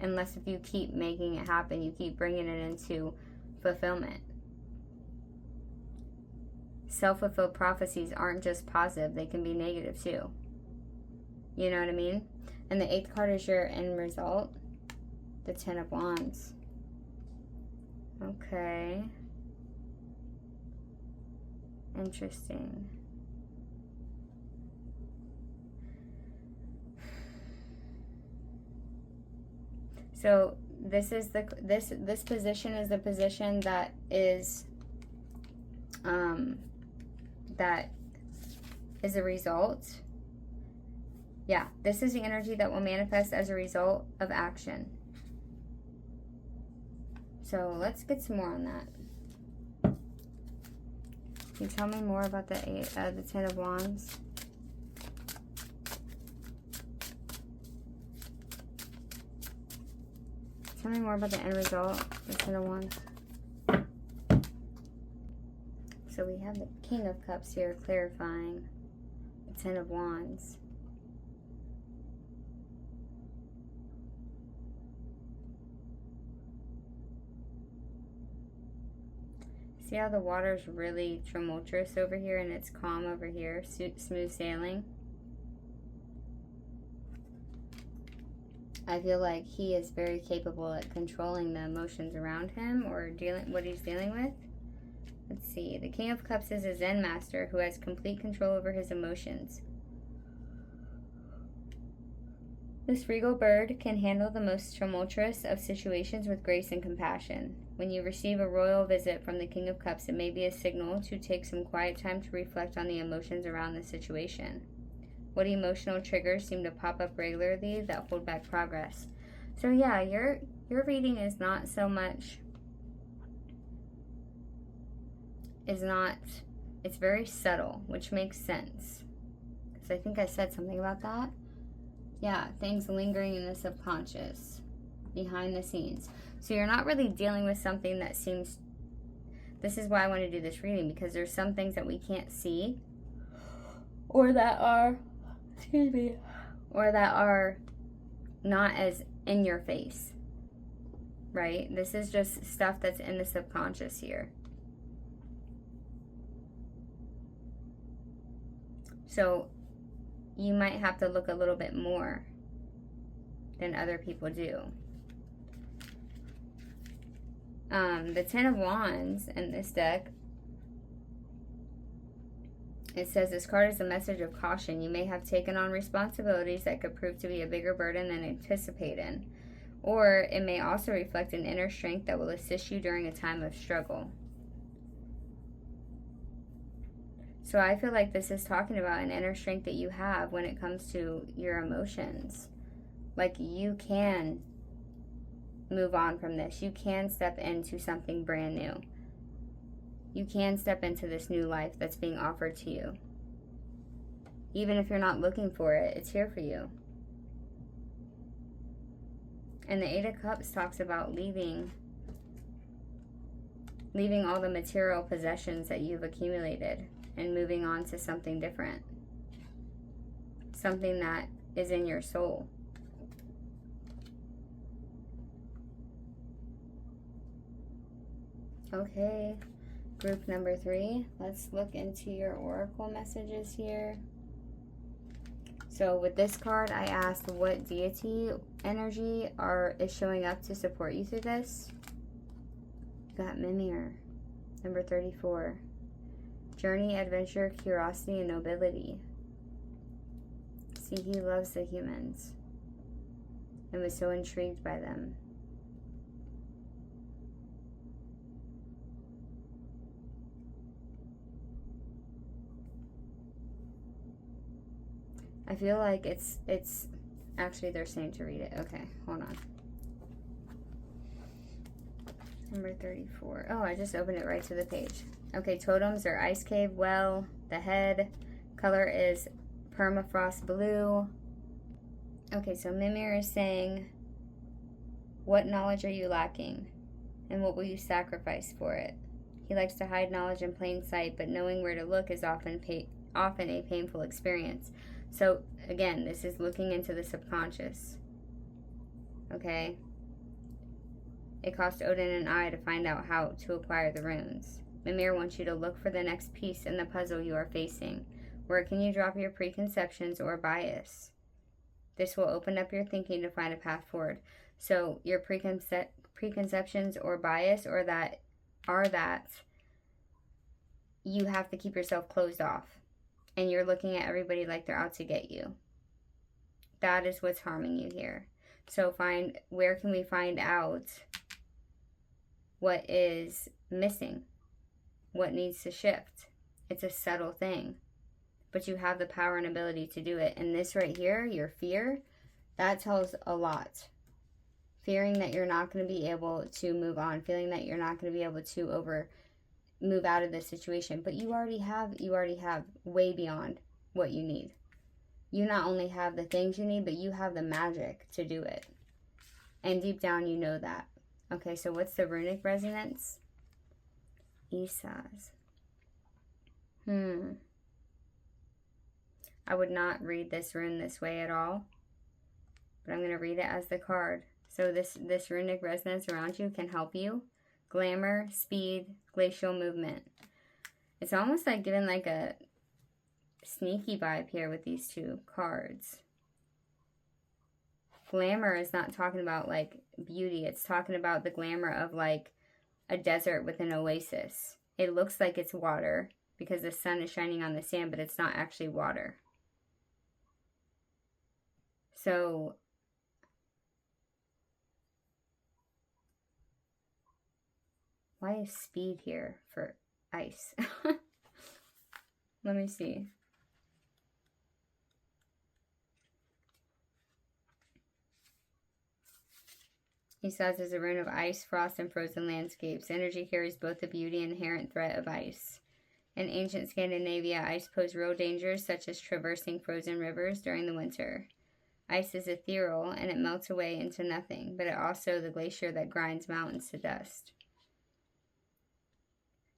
Unless if you keep making it happen, you keep bringing it into fulfillment. Self-fulfilled prophecies aren't just positive, they can be negative too. You know what I mean? And the 8th card is your end result, the 10 of Wands. Okay. Interesting. So this is this position is the position that is a result. Yeah, this is the energy that will manifest as a result of action. So let's get some more on that. Can you tell me more about the 10 of Wands? Tell me more about the end result, the 10 of Wands. So we have the King of Cups here clarifying the 10 of Wands. See how the water is really tumultuous over here and it's calm over here, smooth sailing? I feel like he is very capable at controlling the emotions around him or what he's dealing with. Let's see. The King of Cups is a Zen master who has complete control over his emotions. This regal bird can handle the most tumultuous of situations with grace and compassion. When you receive a royal visit from the King of Cups, it may be a signal to take some quiet time to reflect on the emotions around the situation. What emotional triggers seem to pop up regularly that hold back progress? So yeah, your reading is not so much, it's very subtle, which makes sense. Because I think I said something about that. Yeah, things lingering in the subconscious, behind the scenes. So you're not really dealing with something that seems, this is why I want to do this reading, because there's some things that we can't see, or that are, or that are not as in your face, right? This is just stuff that's in the subconscious here. So you might have to look a little bit more than other people do. The 10 of Wands in this deck, it says this card is a message of caution. You may have taken on responsibilities that could prove to be a bigger burden than anticipated. Or it may also reflect an inner strength that will assist you during a time of struggle. So I feel like this is talking about an inner strength that you have when it comes to your emotions. Like you can move on from this. You can step into something brand new. You can step into this new life that's being offered to you. Even if you're not looking for it, it's here for you. And the 8 of Cups talks about leaving all the material possessions that you've accumulated and moving on to something different. Something that is in your soul. Okay, group number 3. Let's look into your oracle messages here. So with this card, I asked what deity energy is showing up to support you through this. You got Mimir. Number 34. Journey, adventure, curiosity, and nobility. See, he loves the humans and was so intrigued by them. I feel like it's actually they're saying to read it. Okay, hold on. Number 34. Oh, I just opened it right to the page. Okay, totems are ice cave, well, the head. Color is permafrost blue. Okay, so Mimir is saying, what knowledge are you lacking? And what will you sacrifice for it? He likes to hide knowledge in plain sight, but knowing where to look is often a painful experience. So, again, this is looking into the subconscious. Okay? It cost Odin an eye to find out how to acquire the runes. Mimir wants you to look for the next piece in the puzzle you are facing. Where can you drop your preconceptions or bias? This will open up your thinking to find a path forward. So your preconceptions or bias are that you have to keep yourself closed off. And you're looking at everybody like they're out to get you. That is what's harming you here. So where can we find out what is missing? What needs to shift? It's a subtle thing. But you have the power and ability to do it. And this right here, your fear, that tells a lot. Fearing that you're not going to be able to move on. Feeling that you're not going to be able to move out of this situation. But you already have way beyond what you need. You not only have the things you need, but you have the magic to do it. And deep down you know that. Okay, so what's the runic resonance? Isaz. I would not read this rune this way at all. But I'm going to read it as the card. So this runic resonance around you can help you. Glamour, speed, glacial movement. It's almost like giving like a sneaky vibe here with these two cards. Glamour is not talking about like beauty. It's talking about the glamour of like a desert with an oasis. It looks like it's water because the sun is shining on the sand, but it's not actually water. So why is speed here for ice? Let me see. Isaz is a rune of ice, frost, and frozen landscapes. Energy carries both the beauty and inherent threat of ice. In ancient Scandinavia, ice posed real dangers such as traversing frozen rivers during the winter. Ice is ethereal and it melts away into nothing, but it also the glacier that grinds mountains to dust.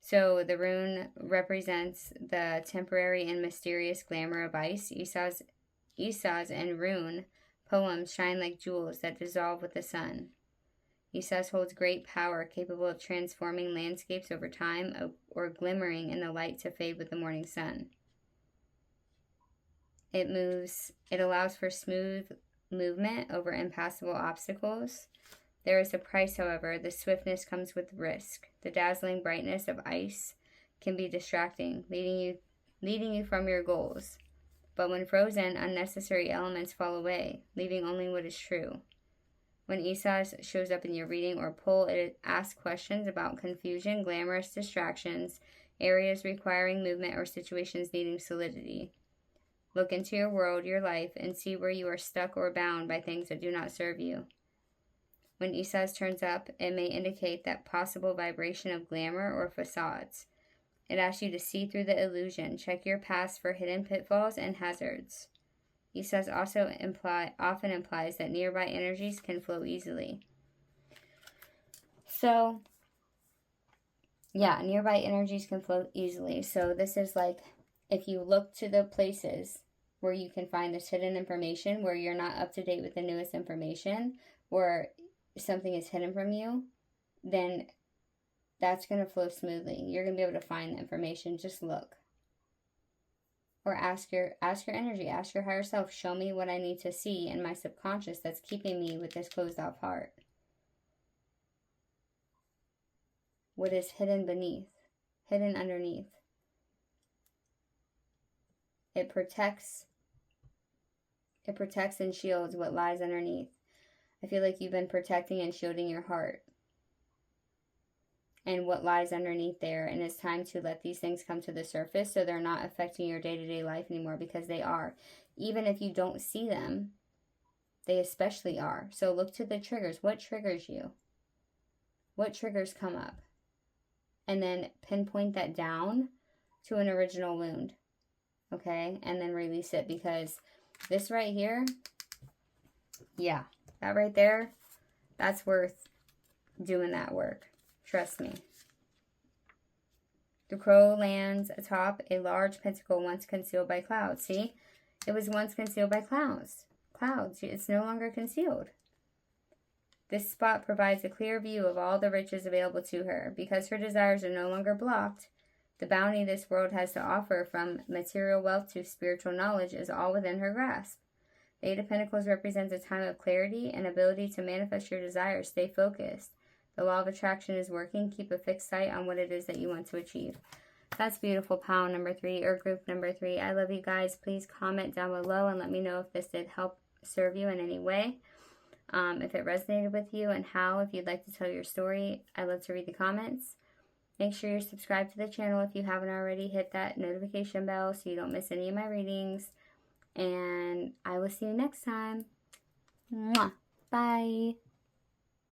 So the rune represents the temporary and mysterious glamour of ice. Isaz and rune poems shine like jewels that dissolve with the sun. Isaz holds great power, capable of transforming landscapes over time or glimmering in the light to fade with the morning sun. It allows for smooth movement over impassable obstacles. There is a price, however. The swiftness comes with risk. The dazzling brightness of ice can be distracting, leading you from your goals. But when frozen, unnecessary elements fall away, leaving only what is true. When Isaz shows up in your reading or pull, it asks questions about confusion, glamorous distractions, areas requiring movement, or situations needing solidity. Look into your world, your life, and see where you are stuck or bound by things that do not serve you. When Isaz turns up, it may indicate that possible vibration of glamour or facades. It asks you to see through the illusion, check your past for hidden pitfalls and hazards. Isaz also often implies that nearby energies can flow easily. So, yeah, nearby energies can flow easily. So this is like, if you look to the places where you can find this hidden information, where you're not up to date with the newest information, or something is hidden from you, then that's going to flow smoothly. You're going to be able to find the information. Just look. Or ask your energy, ask your higher self, show me what I need to see in my subconscious that's keeping me with this closed off heart. what is hidden beneath, hidden underneath. It protects and shields what lies underneath. I feel like you've been protecting and shielding your heart and what lies underneath there, and it's time to let these things come to the surface so they're not affecting your day-to-day life anymore, because they are. Even if you don't see them, they especially are. So look to the triggers. What triggers you? What triggers come up? And then pinpoint that down to an original wound, okay? And then release it, because this right here, yeah, that right there, that's worth doing that work. Trust me. The crow lands atop a large pentacle once concealed by clouds. See? It was once concealed by clouds. It's no longer concealed. This spot provides a clear view of all the riches available to her. Because her desires are no longer blocked, the bounty this world has to offer, from material wealth to spiritual knowledge, is all within her grasp. The Eight of Pentacles represents a time of clarity and ability to manifest your desires. Stay focused. The law of attraction is working. Keep a fixed sight on what it is that you want to achieve. That's beautiful, pile number 3, or group number 3. I love you guys. Please comment down below and let me know if this did help serve you in any way. If it resonated with you, and how. If you'd like to tell your story, I love to read the comments. Make sure you're subscribed to the channel if you haven't already. Hit that notification bell so you don't miss any of my readings. And I will see you next time. Mwah. Bye.